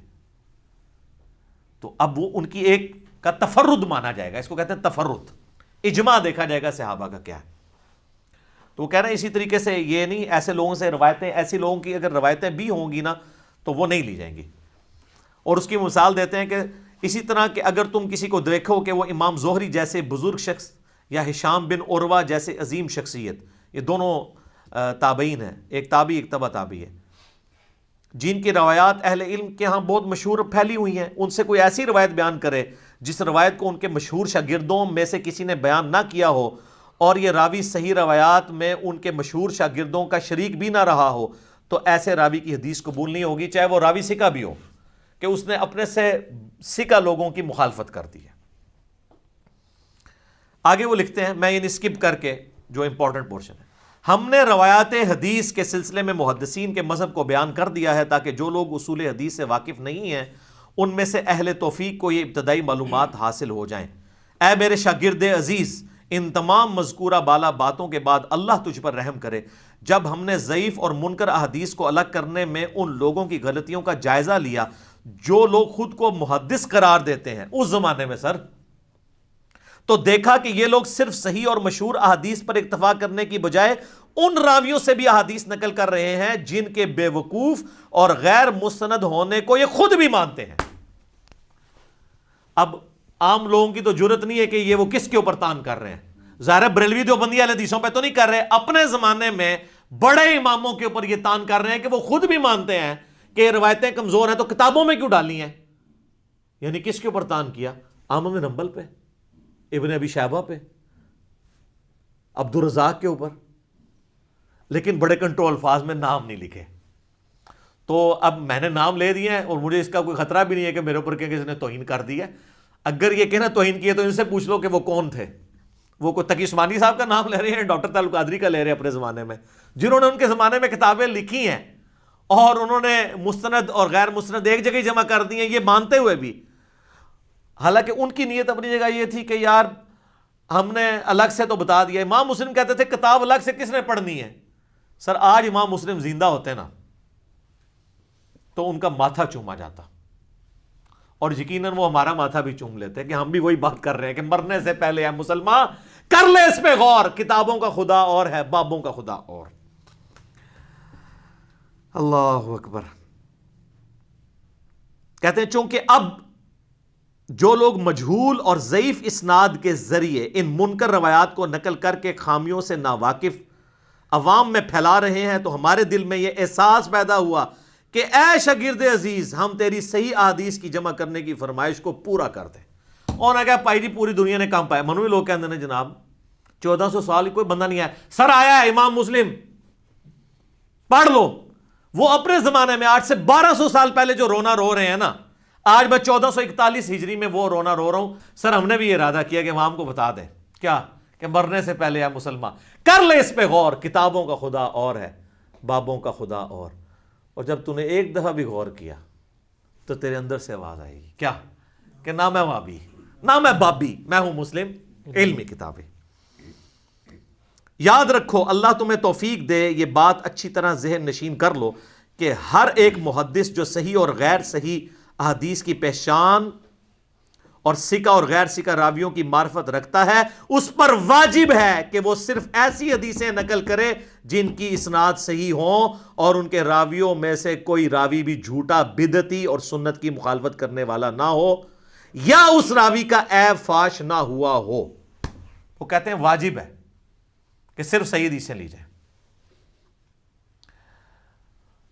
تو اب وہ ان کی ایک کا تفرد مانا جائے گا، اس کو کہتے ہیں تفرد. اجماع دیکھا جائے گا صحابہ کا کیا ہے. تو وہ کہہ رہے ہیں اسی طریقے سے یہ نہیں، ایسے لوگوں سے روایتیں، ایسی لوگوں کی اگر روایتیں بھی ہوں گی نا تو وہ نہیں لی جائیں گی. اور اس کی مثال دیتے ہیں کہ اسی طرح کہ اگر تم کسی کو دیکھو کہ وہ امام زہری جیسے بزرگ شخص یا ہشام بن عروہ جیسے عظیم شخصیت، یہ دونوں تابعین ہیں، ایک تابعی ایک تبع تابعی ہے، جن کی روایات اہل علم کے ہاں بہت مشہور پھیلی ہوئی ہیں، ان سے کوئی ایسی روایت بیان کرے جس روایت کو ان کے مشہور شاگردوں میں سے کسی نے بیان نہ کیا ہو اور یہ راوی صحیح روایات میں ان کے مشہور شاگردوں کا شریک بھی نہ رہا ہو، تو ایسے راوی کی حدیث قبول نہیں ہوگی، چاہے وہ راوی ثقہ بھی ہو، کہ اس نے اپنے سے ثقہ لوگوں کی مخالفت کر دی ہے. آگے وہ لکھتے ہیں، میں یہ اسکپ کر کے جو امپورٹنٹ پورشن ہے، ہم نے روایات حدیث کے سلسلے میں محدثین کے مذہب کو بیان کر دیا ہے تاکہ جو لوگ اصول حدیث سے واقف نہیں ہیں ان میں سے اہل توفیق کو یہ ابتدائی معلومات حاصل ہو جائیں. اے میرے شاگرد عزیز، ان تمام مذکورہ بالا باتوں کے بعد اللہ تجھ پر رحم کرے. جب ہم نے ضعیف اور منکر احادیث کو الگ کرنے میں ان لوگوں کی غلطیوں کا جائزہ لیا جو لوگ خود کو محدث قرار دیتے ہیں اس زمانے میں سر، تو دیکھا کہ یہ لوگ صرف صحیح اور مشہور احادیث پر اکتفا کرنے کی بجائے ان راویوں سے بھی احادیث نقل کر رہے ہیں جن کے بے وقوف اور غیر مستند ہونے کو یہ خود بھی مانتے ہیں. اب عام لوگوں کی تو جرت نہیں ہے کہ یہ وہ کس کے اوپر تان کر رہے ہیں. ظاہر بریلوی دیوبندی اہل حدیثوں پہ تو نہیں کر رہے، اپنے زمانے میں بڑے اماموں کے اوپر یہ تان کر رہے ہیں کہ وہ خود بھی مانتے ہیں کہ روایتیں کمزور ہیں تو کتابوں میں کیوں ڈالی ہیں. یعنی کس کے اوپر تان کیا؟ احمد بن حنبل پہ، ابن ابی شیبہ پہ، عبدالرزاق کے اوپر، لیکن بڑے کنٹرول الفاظ میں نام نہیں لکھے. تو اب میں نے نام لے دیے ہیں اور مجھے اس کا کوئی خطرہ بھی نہیں ہے کہ میرے اوپر کہ کسی نے توہین کر دی ہے. اگر یہ کہنا توہین کی ہے تو ان سے پوچھ لو کہ وہ کون تھے، وہ کوئی تقی عثمانی صاحب کا نام لے رہے ہیں، ڈاکٹر تعلق قادری کا لے رہے ہیں اپنے زمانے میں، جنہوں نے ان کے زمانے میں کتابیں لکھی ہیں اور انہوں نے مستند اور غیر مستند ایک جگہ جمع کر دی ہیں، یہ مانتے ہوئے بھی، حالانکہ ان کی نیت اپنی جگہ یہ تھی کہ یار ہم نے الگ سے تو بتا دیا. امام مسلم کہتے تھے کتاب الگ سے کس نے پڑھنی ہے. سر آج امام مسلم زندہ ہوتے نا تو ان کا ماتھا چوما جاتا، اور یقیناً وہ ہمارا ماتھا بھی چوم لیتے کہ ہم بھی وہی بات کر رہے ہیں کہ مرنے سے پہلے ہے مسلمان کر لے اس پہ غور، کتابوں کا خدا اور ہے، بابوں کا خدا اور. اللہ اکبر. کہتے ہیں چونکہ اب جو لوگ مجہول اور ضعیف اسناد کے ذریعے ان منکر روایات کو نقل کر کے خامیوں سے ناواقف عوام میں پھیلا رہے ہیں، تو ہمارے دل میں یہ احساس پیدا ہوا کہ اے شاگرد عزیز، ہم تیری صحیح احادیث کی جمع کرنے کی فرمائش کو پورا کر دیں. اور نہ کہا پائی جی پوری دنیا نے کام پایا. منوی لوگ کہتے ہیں جناب 1400 سال کوئی بندہ نہیں آیا. سر آیا ہے امام مسلم، پڑھ لو. وہ اپنے زمانے میں آج سے 1200 سال پہلے جو رونا رو رہے ہیں نا، آج میں 1441 ہجری میں وہ رونا رو رہا ہوں. سر ہم نے بھی یہ ارادہ کیا کہ امام کو بتا دیں کیا کہ مرنے سے پہلے ہے مسلمان کر لے اس پہ غور، کتابوں کا خدا اور ہے، بابوں کا خدا اور. اور جب تو نے ایک دفعہ بھی غور کیا تو تیرے اندر سے آواز آئے گی کیا کہ نہ میں وابی نہ میں بابی، میں ہوں مسلم. علمی کتابیں یاد رکھو، اللہ تمہیں توفیق دے. یہ بات اچھی طرح ذہن نشین کر لو کہ ہر ایک محدث جو صحیح اور غیر صحیح احادیث کی پہچان اور سکہ اور غیر سکہ راویوں کی معرفت رکھتا ہے، اس پر واجب ہے کہ وہ صرف ایسی حدیثیں نقل کرے جن کی اسناد صحیح ہوں اور ان کے راویوں میں سے کوئی راوی بھی جھوٹا، بدعتی اور سنت کی مخالفت کرنے والا نہ ہو، یا اس راوی کا عیب فاش نہ ہوا ہو. وہ کہتے ہیں واجب ہے کہ صرف صحیح حدیثیں لی جائیں.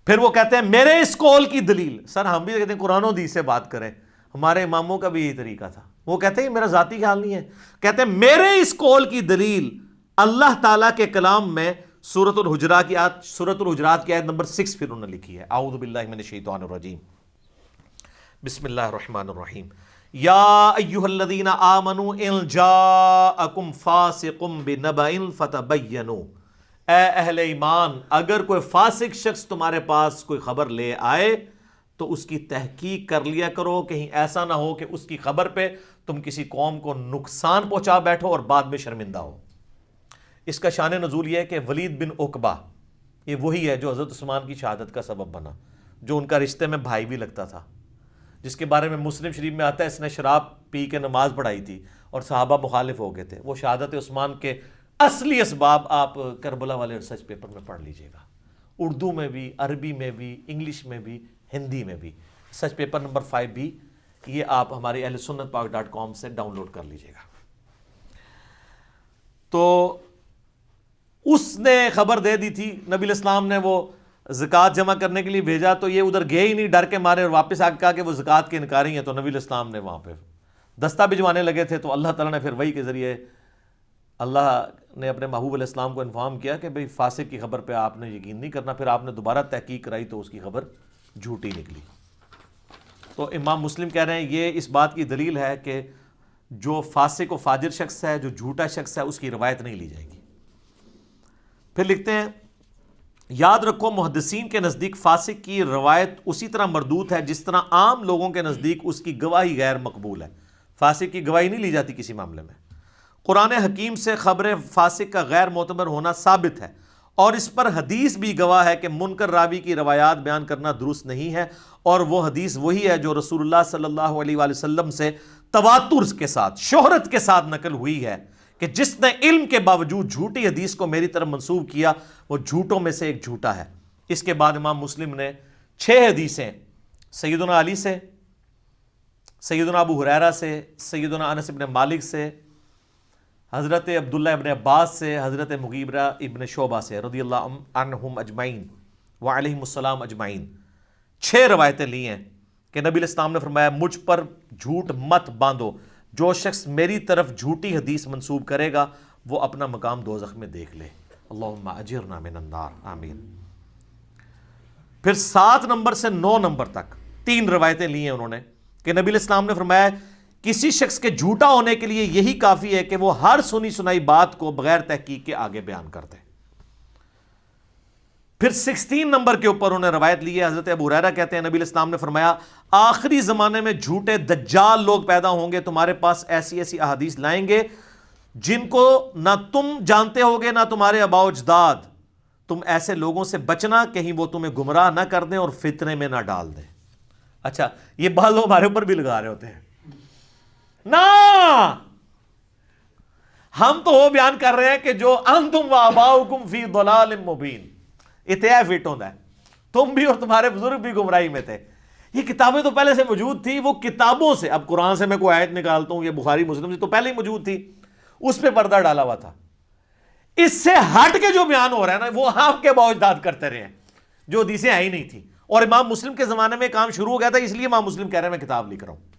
پھر وہ کہتے ہیں میرے اس قول کی دلیل. سر ہم بھی کہتے ہیں قرآن و حدیث سے بات کریں، ہمارے اماموں کا بھی یہی طریقہ تھا. وہ کہتے ہیں میرا ذاتی خیال نہیں ہے، کہتے ہیں میرے اس قول کی دلیل اللہ تعالیٰ کے کلام میں سورۃ الحجرات کی آیت نمبر 6 پھر انہوں نے لکھی ہے. اعوذ باللہ من الشیطان الرجیم، بسم اللہ الرحمن الرحیم. یا ایھا الذین آمنوا ان جاءکم فاسق بنبأ فتبینوا. اے اہل ایمان، اگر کوئی فاسق شخص تمہارے پاس کوئی خبر لے آئے تو اس کی تحقیق کر لیا کرو، کہیں ایسا نہ ہو کہ اس کی خبر پہ تم کسی قوم کو نقصان پہنچا بیٹھو اور بعد میں شرمندہ ہو. اس کا شان نزول یہ ہے کہ ولید بن عقبہ، یہ وہی ہے جو حضرت عثمان کی شہادت کا سبب بنا، جو ان کا رشتے میں بھائی بھی لگتا تھا، جس کے بارے میں مسلم شریف میں آتا ہے اس نے شراب پی کے نماز پڑھائی تھی اور صحابہ مخالف ہو گئے تھے. وہ شہادت عثمان کے اصلی اسباب آپ کربلا والے ریسرچ پیپر میں پڑھ لیجئے گا، اردو میں بھی، عربی میں بھی، انگلش میں بھی، ہندی میں بھی. ریسرچ پیپر نمبر 5 بھی، یہ آپ ہمارے اہل سنت پاک.com سے ڈاؤن لوڈ کر لیجئے گا. تو اس نے خبر دے دی تھی، نبی الاسلام نے وہ زکوٰۃ جمع کرنے کے لیے بھیجا تو یہ ادھر گئے ہی نہیں، ڈر کے مارے، اور واپس آ کے کہا کہ وہ زکوٰۃ کے انکاری ہیں. تو نبی الاسلام نے وہاں پہ دستہ بھجوانے لگے تھے، تو اللہ تعالیٰ نے پھر وحی کے ذریعے اللہ نے اپنے محبوب علیہ السلام کو انفارم کیا کہ بھئی فاسق کی خبر پہ آپ نے یقین نہیں کرنا. پھر آپ نے دوبارہ تحقیق کرائی تو اس کی خبر جھوٹی نکلی. تو امام مسلم کہہ رہے ہیں یہ اس بات کی دلیل ہے کہ جو فاسق و فاجر شخص ہے، جو جھوٹا شخص ہے، اس کی روایت نہیں لی جائے گی. پھر لکھتے ہیں یاد رکھو محدثین کے نزدیک فاسق کی روایت اسی طرح مردود ہے جس طرح عام لوگوں کے نزدیک اس کی گواہی غیر مقبول ہے. فاسق کی گواہی نہیں لی جاتی کسی معاملے میں. قرآن حکیم سے خبر فاسق کا غیر معتبر ہونا ثابت ہے، اور اس پر حدیث بھی گواہ ہے کہ منکر راوی کی روایات بیان کرنا درست نہیں ہے، اور وہ حدیث وہی ہے جو رسول اللہ صلی اللہ علیہ وآلہ وسلم سے تواتر کے ساتھ، شہرت کے ساتھ نقل ہوئی ہے کہ جس نے علم کے باوجود جھوٹی حدیث کو میری طرف منسوب کیا وہ جھوٹوں میں سے ایک جھوٹا ہے. اس کے بعد امام مسلم نے 6 حدیثیں سیدنا علی سے، سیدنا ابو ہریرہ سے، سیدنا انس بن مالک سے، حضرت عبداللہ ابن عباس سے، حضرت مغیرہ ابن شعبہ سے رضی اللہ عنہم اجمعین وعلیہم السلام اجمعین، 6 روایتیں لی ہیں کہ نبی علیہ السلام نے فرمایا مجھ پر جھوٹ مت باندھو، جو شخص میری طرف جھوٹی حدیث منسوب کرے گا وہ اپنا مقام دوزخ میں دیکھ لے. اللہم اجرنا من النار، آمین. پھر 7 نمبر سے 9 نمبر تک 3 روایتیں لی ہیں انہوں نے کہ نبی علیہ السلام نے فرمایا کسی شخص کے جھوٹا ہونے کے لیے یہی کافی ہے کہ وہ ہر سنی سنائی بات کو بغیر تحقیق کے آگے بیان کر دے۔ پھر 16 نمبر کے اوپر انہوں نے روایت لی ہے، حضرت ابو ہریرہ کہتے ہیں نبی علیہ السلام نے فرمایا آخری زمانے میں جھوٹے دجال لوگ پیدا ہوں گے، تمہارے پاس ایسی ایسی احادیث لائیں گے جن کو نہ تم جانتے ہوگے نہ تمہارے آباء و اجداد۔ تم ایسے لوگوں سے بچنا کہیں وہ تمہیں گمراہ نہ کر دیں اور فتنے میں نہ ڈال دیں۔ اچھا یہ بات لوگ ہمارے اوپر بھی لگا رہے ہوتے ہیں نا، ہم تو وہ بیان کر رہے ہیں کہ جو انتم و آباؤکم فی ضلال مبین، اتیا فٹ ہوتا ہے، تم بھی اور تمہارے بزرگ بھی گمراہی میں تھے۔ یہ کتابیں تو پہلے سے موجود تھی، وہ کتابوں سے، اب قرآن سے میں کوئی آیت نکالتا ہوں، یہ بخاری مسلم سے تو پہلے ہی موجود تھی، اس پہ پردہ ڈالا ہوا تھا۔ اس سے ہٹ کے جو بیان ہو رہا ہے نا وہ آپ کے باوجداد کرتے رہے ہیں جو حدیثیں آئی نہیں تھی، اور امام مسلم کے زمانے میں کام شروع ہو گیا تھا، اس لیے امام مسلم کہہ رہے ہیں میں کتاب لکھ رہا ہوں۔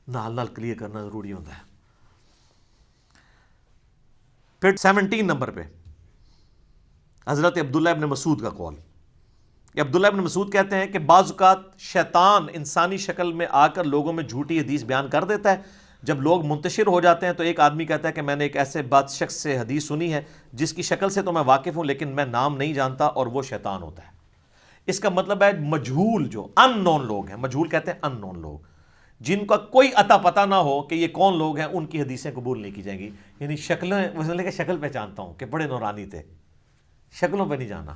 نال نال کلیئر کرنا ضروری ہوتا ہے۔ پھر 17 نمبر پہ حضرت عبداللہ ابن مسعود کا قول، کہ عبداللہ ابن مسعود کہتے ہیں کہ بعض اوقات شیطان انسانی شکل میں آ کر لوگوں میں جھوٹی حدیث بیان کر دیتا ہے۔ جب لوگ منتشر ہو جاتے ہیں تو ایک آدمی کہتا ہے کہ میں نے ایک ایسے بات شخص سے حدیث سنی ہے جس کی شکل سے تو میں واقف ہوں لیکن میں نام نہیں جانتا، اور وہ شیطان ہوتا ہے۔ اس کا مطلب ہے مجہول، جو ان نون لوگ ہیں، مجہول کہتے ہیں ان نون لوگ، جن کا کوئی عطا پتہ نہ ہو کہ یہ کون لوگ ہیں، ان کی حدیثیں قبول نہیں کی جائیں گی۔ یعنی شکل پہچانتا ہوں کہ بڑے نورانی تھے، شکلوں پہ نہیں جانا،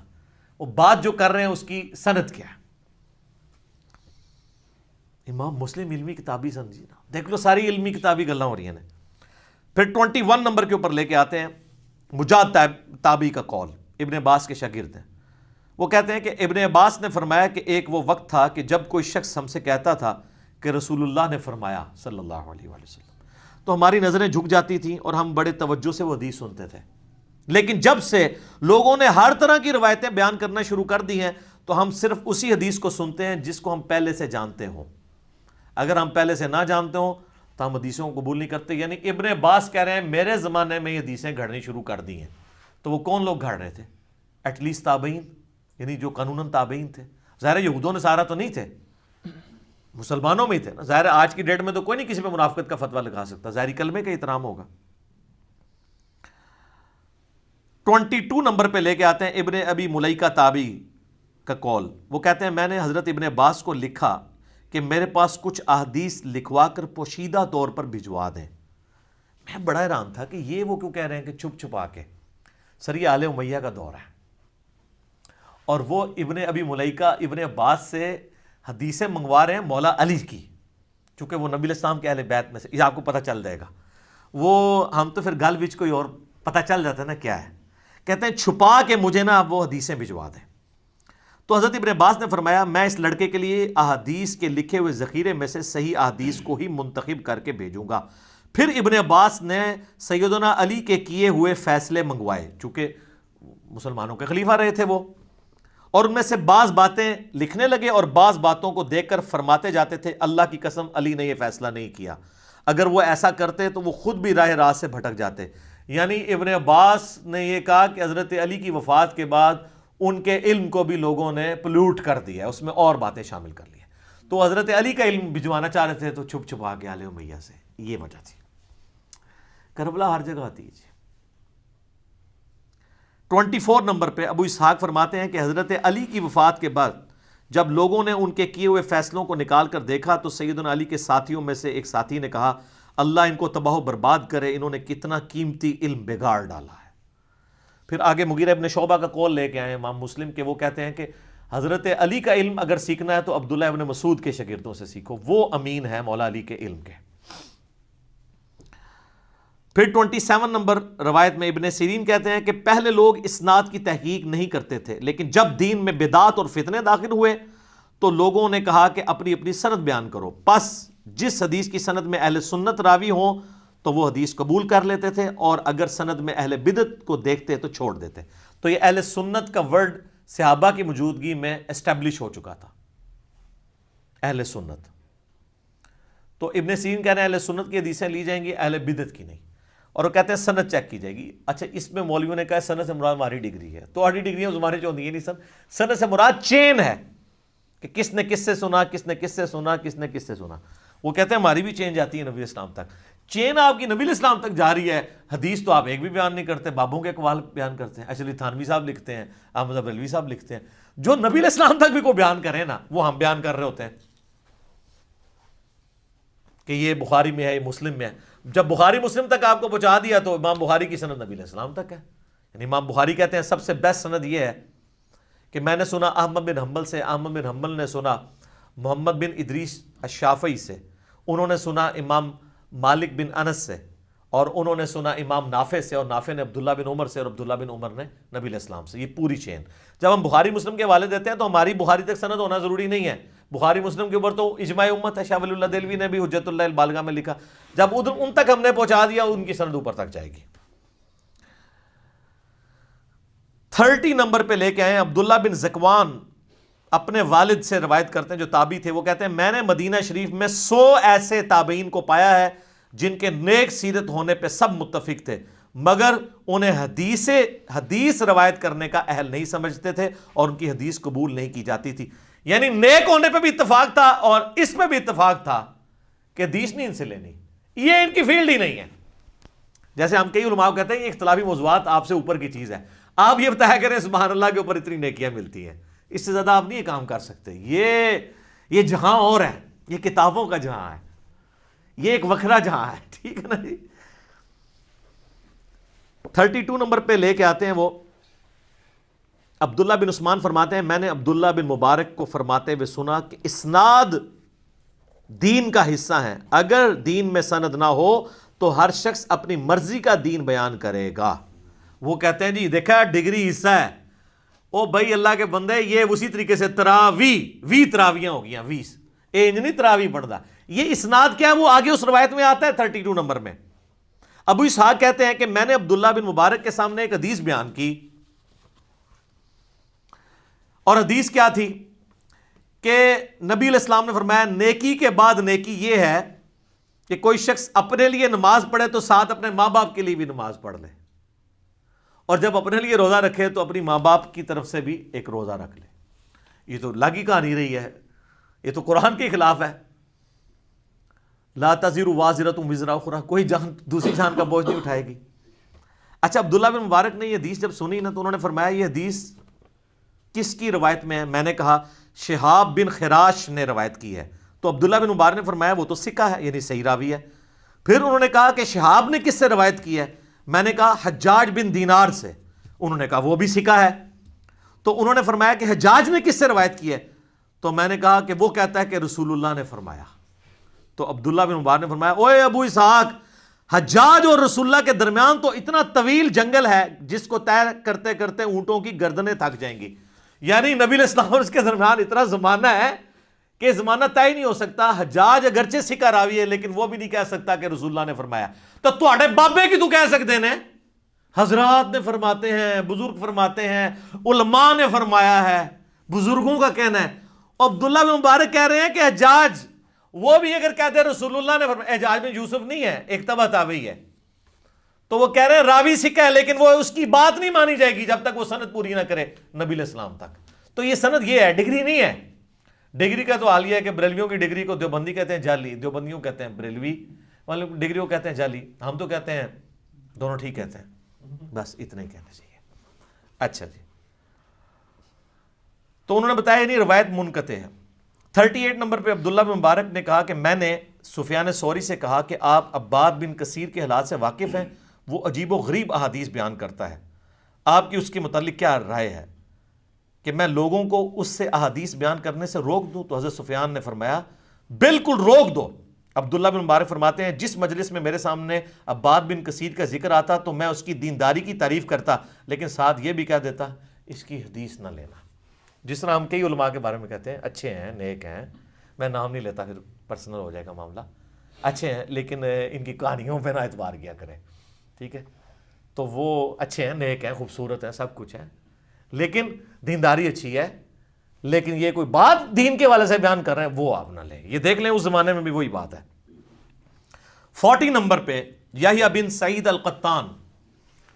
وہ بات جو کر رہے ہیں اس کی سند کیا ہے۔ امام مسلم علمی کتابی سمجھی نا، دیکھ لو ساری علمی کتابی گلاں ہو رہی ہیں۔ پھر 21 نمبر کے اوپر لے کے آتے ہیں مجاہد تابعی کا قول، ابن عباس کے شاگرد ہیں۔ وہ کہتے ہیں کہ ابن عباس نے فرمایا کہ ایک وہ وقت تھا کہ جب کوئی شخص ہم سے کہتا تھا کہ رسول اللہ نے فرمایا صلی اللہ علیہ وآلہ وسلم، تو ہماری نظریں جھک جاتی تھیں اور ہم بڑے توجہ سے وہ حدیث سنتے تھے۔ لیکن جب سے لوگوں نے ہر طرح کی روایتیں بیان کرنا شروع کر دی ہیں تو ہم صرف اسی حدیث کو سنتے ہیں جس کو ہم پہلے سے جانتے ہوں۔ اگر ہم پہلے سے نہ جانتے ہوں تو ہم حدیثوں کو قبول نہیں کرتے۔ یعنی ابن عباس کہہ رہے ہیں میرے زمانے میں یہ حدیثیں گھڑنی شروع کر دی ہیں۔ تو وہ کون لوگ گھڑ رہے تھے؟ ایٹ لیسٹ تابعین، یعنی جو قانوناً تابعین تھے۔ ظاہر یہودوں نے سارا تو نہیں تھے، مسلمانوں میں ہی تھے نا۔ ظاہر آج کی ڈیٹ میں تو کوئی نہیں کسی پہ منافقت کا فتویٰ لگا سکتا، ظاہری کلمے کا احترام ہوگا۔ 22 نمبر پہ لے کے آتے ہیں ابن ابی ملیکہ تابعی کا قول۔ وہ کہتے ہیں میں نے حضرت ابن عباس کو لکھا کہ میرے پاس کچھ احادیث لکھوا کر پوشیدہ طور پر بھجوا دیں۔ میں بڑا حیران تھا کہ یہ وہ کیوں کہہ رہے ہیں کہ چھپ چھپا کے، سر یہ آل امیہ کا دور ہے، اور وہ ابن ابی ملیکہ ابن عباس سے حدیثیں منگوا رہے ہیں مولا علی کی، چونکہ وہ نبی علیہ السلام کے اہل بیت میں سے، یہ آپ کو پتہ چل جائے گا۔ وہ ہم تو پھر گل وچ کوئی اور پتہ چل جاتا ہے نا کیا ہے۔ کہتے ہیں چھپا کے مجھے نا آپ وہ حدیثیں بھجوا دیں۔ تو حضرت ابن عباس نے فرمایا میں اس لڑکے کے لیے احادیث کے لکھے ہوئے ذخیرے میں سے صحیح احادیث کو ہی منتخب کر کے بھیجوں گا۔ پھر ابن عباس نے سیدنا علی کے کیے ہوئے فیصلے منگوائے، چونکہ مسلمانوں کے خلیفہ رہے تھے وہ، اور ان میں سے بعض باتیں لکھنے لگے اور بعض باتوں کو دیکھ کر فرماتے جاتے تھے اللہ کی قسم علی نے یہ فیصلہ نہیں کیا، اگر وہ ایسا کرتے تو وہ خود بھی راہ راست سے بھٹک جاتے۔ یعنی ابن عباس نے یہ کہا کہ حضرت علی کی وفات کے بعد ان کے علم کو بھی لوگوں نے پلوٹ کر دیا، اس میں اور باتیں شامل کر لی ہیں۔ تو حضرت علی کا علم بھجوانا چاہ رہے تھے تو چھپ چھپا کے آل امیہ سے، یہ وجہ تھی۔ کربلا ہر جگہ آتی ہے جی۔ 24 نمبر پہ ابو اسحاق فرماتے ہیں کہ حضرت علی کی وفات کے بعد جب لوگوں نے ان کے کیے ہوئے فیصلوں کو نکال کر دیکھا تو سیدنا علی کے ساتھیوں میں سے ایک ساتھی نے کہا اللہ ان کو تباہ و برباد کرے، انہوں نے کتنا قیمتی علم بگاڑ ڈالا ہے۔ پھر آگے مغیرہ ابن شعبہ کا قول لے کے آئے امام مسلم کے، وہ کہتے ہیں کہ حضرت علی کا علم اگر سیکھنا ہے تو عبداللہ ابن مسعود کے شاگردوں سے سیکھو، وہ امین ہے مولا علی کے علم کے۔ پھر 27 نمبر روایت میں ابن سیرین کہتے ہیں کہ پہلے لوگ اسناد کی تحقیق نہیں کرتے تھے، لیکن جب دین میں بدعات اور فتنے داخل ہوئے تو لوگوں نے کہا کہ اپنی اپنی سند بیان کرو، پس جس حدیث کی سند میں اہل سنت راوی ہوں تو وہ حدیث قبول کر لیتے تھے، اور اگر سند میں اہل بدعت کو دیکھتے تو چھوڑ دیتے۔ تو یہ اہل سنت کا ورڈ صحابہ کی موجودگی میں اسٹیبلش ہو چکا تھا، اہل سنت۔ تو ابن سیرین کہہ رہے ہیں اہل سنت کی حدیثیں لی جائیں گی، اہل بدعت کی نہیں، اور وہ کہتے ہیں سند چیک کی جائے گی۔ اچھا اس میں مولویوں نے کہا سند سے مراد ہماری ڈگری ہے، تو ہماری ڈگریاں زمانے جو ہوتی ہیں نہیں، سند سے مراد چین ہے کہ کس نے کس سے سنا، کس نے کس سے سنا، کس نے کس سے سنا۔ وہ کہتے ہیں ہماری بھی چین جاتی ہے نبی اسلام تک. چین آپ کی نبی اسلام تک جا رہی ہے, حدیث تو آپ ایک بھی بیان نہیں کرتے, بابوں کے اقوال بیان کرتے ہیں. اشرف تھانوی صاحب لکھتے ہیں, احمد بریلوی صاحب لکھتے ہیں. جو نبی اسلام تک بھی کوئی بیان کرے نا, وہ ہم بیان کر رہے ہوتے ہیں کہ یہ بخاری میں ہے, یہ مسلم میں ہے. جب بخاری مسلم تک آپ کو پہنچا دیا تو امام بخاری کی سند نبی علیہ السلام تک ہے. یعنی امام بخاری کہتے ہیں سب سے بیسٹ سند یہ ہے کہ میں نے سنا احمد بن حنبل سے, احمد بن حنبل نے سنا محمد بن ادریس الشافعی سے, انہوں نے سنا امام مالک بن انس سے, اور انہوں نے سنا امام نافع سے, اور نافع نے عبداللہ بن عمر سے, اور عبداللہ بن عمر نے نبی علیہ السلام سے. یہ پوری چین. جب ہم بخاری مسلم کے حوالے دیتے ہیں تو ہماری بخاری تک سند ہونا ضروری نہیں ہے. بخاری مسلم کے اوپر تو اجماع امت ہے. شاہ ولی اللہ دہلوی نے بھی حجت اللہ البالغہ میں لکھا. جب ان تک ہم نے پہنچا دیا, ان کی سند اوپر تک جائے گی. 30 نمبر پہ لے کے آئے عبداللہ بن زکوان, اپنے والد سے روایت کرتے ہیں جو تابعی تھے. وہ کہتے ہیں میں نے مدینہ شریف میں 100 ایسے تابعین کو پایا ہے جن کے نیک سیرت ہونے پہ سب متفق تھے, مگر انہیں حدیث روایت کرنے کا اہل نہیں سمجھتے تھے, اور ان کی حدیث قبول نہیں کی جاتی تھی. یعنی نیک ہونے پہ بھی اتفاق تھا, اور اس میں بھی اتفاق تھا کہ حدیث نہیں ان سے لینی, یہ ان کی فیلڈ ہی نہیں ہے. جیسے ہم کئی علماء کہتے ہیں یہ اختلافی موضوعات آپ سے اوپر کی چیز ہے, آپ یہ بتایا کریں سبحان اللہ کے اوپر اتنی نیکیاں ملتی ہیں, اس سے زیادہ آپ نہیں یہ کام کر سکتے. یہ جہاں اور ہے, یہ کتابوں کا جہاں ہے, یہ ایک وکھرا جہاں ہے. ٹھیک ہے نا جی. 32 نمبر پہ لے کے آتے ہیں وہ عبداللہ بن عثمان فرماتے ہیں میں نے عبداللہ بن مبارک کو فرماتے ہوئے سنا کہ اسناد دین کا حصہ ہے, اگر دین میں سند نہ ہو تو ہر شخص اپنی مرضی کا دین بیان کرے گا. وہ کہتے ہیں جی دیکھا ڈگری حصہ ہے, او بھائی اللہ کے بندے, یہ اسی طریقے سے تراویاں ہو گیا, 20 انج نہیں تراوی پڑھتا. یہ اسناد کیا ہے وہ آگے اس روایت میں آتا ہے 32 نمبر میں. ابو اسحاق کہتے ہیں کہ میں نے عبداللہ بن مبارک کے سامنے ایک حدیث بیان کی, اور حدیث کیا تھی کہ نبی علیہ السلام نے فرمایا نیکی کے بعد نیکی یہ ہے کہ کوئی شخص اپنے لیے نماز پڑھے تو ساتھ اپنے ماں باپ کے لیے بھی نماز پڑھ لے, اور جب اپنے لیے روزہ رکھے تو اپنی ماں باپ کی طرف سے بھی ایک روزہ رکھ لے. یہ تو لاگی کہانی رہی ہے, یہ تو قرآن کے خلاف ہے. لا تزر وازرۃ وزر اخرى, کوئی جان دوسری جان کا بوجھ نہیں اٹھائے گی. اچھا عبداللہ بن مبارک نے یہ حدیث جب سنی نا تو انہوں نے فرمایا یہ حدیث کس کی روایت میں ہے؟ میں نے کہا شہاب بن خراش نے روایت کی ہے. تو عبداللہ بن مبارک نے فرمایا وہ تو ثقہ ہے, یعنی صحیح راوی ہے. پھر انہوں نے کہا کہ شہاب نے کس سے روایت کی ہے؟ میں نے کہا حجاج بن دینار سے. انہوں نے کہا وہ بھی ثقہ ہے. تو انہوں نے فرمایا کہ حجاج نے کس سے روایت کی ہے؟ تو میں نے کہا کہ وہ کہتا ہے کہ رسول اللہ نے فرمایا. تو عبداللہ بن مبارک نے فرمایا اوے ابو اسحاق, حجاج اور رسول اللہ کے درمیان تو اتنا طویل جنگل ہے جس کو طے کرتے کرتے اونٹوں کی گردنیں تھک جائیں گی. یعنی نبی علیہ السلام اور اس کے درمیان اتنا زمانہ ہے کہ زمانہ طے ہی نہیں ہو سکتا. حجاج اگرچہ ثقہ راوی ہے لیکن وہ بھی نہیں کہہ سکتا کہ رسول اللہ نے فرمایا. تو تواڈے بابے کی تو کہہ سکتے ہیں, حضرات نے فرماتے ہیں, بزرگ فرماتے ہیں, علماء نے فرمایا ہے, بزرگوں کا کہنا ہے. عبداللہ بن مبارک کہہ رہے ہیں کہ حجاج وہ بھی اگر کہتے ہیں رسول اللہ نے فرمایا, حجاج بن یوسف نہیں ہے, ایک تبع تابعی ہے, تو وہ کہہ رہے ہیں راوی ثقہ ہے لیکن وہ اس کی بات نہیں مانی جائے گی جب تک وہ سند پوری نہ کرے نبی علیہ السلام تک. تو یہ سند یہ ہے, ڈگری نہیں ہے. ڈگری کا تو حال یہ ہے کہ بریلویوں کی ڈگری کو دیوبندی کہتے ہیں جعلی, دیوبندیوں کہتے ہیں بریلوی والے ڈگری کو کہتے ہیں جعلی, ہم تو کہتے ہیں دونوں ٹھیک کہتے ہیں, بس اتنا ہی کہنا چاہیے. اچھا جی, تو انہوں نے بتایا نہیں روایت منقطع ہے. 38 نمبر پہ عبداللہ بن مبارک نے کہا کہ میں نے سفیان ثوری سے کہا کہ آپ عباد بن کثیر کے حالات سے واقف ہیں, وہ عجیب و غریب احادیث بیان کرتا ہے, آپ کی اس کے متعلق کیا رائے ہے کہ میں لوگوں کو اس سے احادیث بیان کرنے سے روک دوں؟ تو حضرت سفیان نے فرمایا بالکل روک دو. عبداللہ بن مبارک فرماتے ہیں جس مجلس میں میرے سامنے عباد بن کثیر کا ذکر آتا تو میں اس کی دینداری کی تعریف کرتا, لیکن ساتھ یہ بھی کہہ دیتا اس کی حدیث نہ لینا. جس طرح ہم کئی علماء کے بارے میں کہتے ہیں اچھے ہیں, نیک ہیں, میں نام نہیں لیتا پھر پرسنل ہو جائے گا معاملہ, اچھے ہیں لیکن ان کی کہانیوں پہ نہ اعتبار کیا کریں, ٹھیک ہے. تو وہ اچھے ہیں, نیک ہیں, خوبصورت ہیں, سب کچھ ہے, لیکن دینداری اچھی ہے, لیکن یہ کوئی بات دین کے والے سے بیان کر رہے ہیں وہ آپ نہ لیں. یہ دیکھ لیں اس زمانے میں بھی وہی بات ہے. 40 نمبر پہ یحییٰ بن سعید القطان,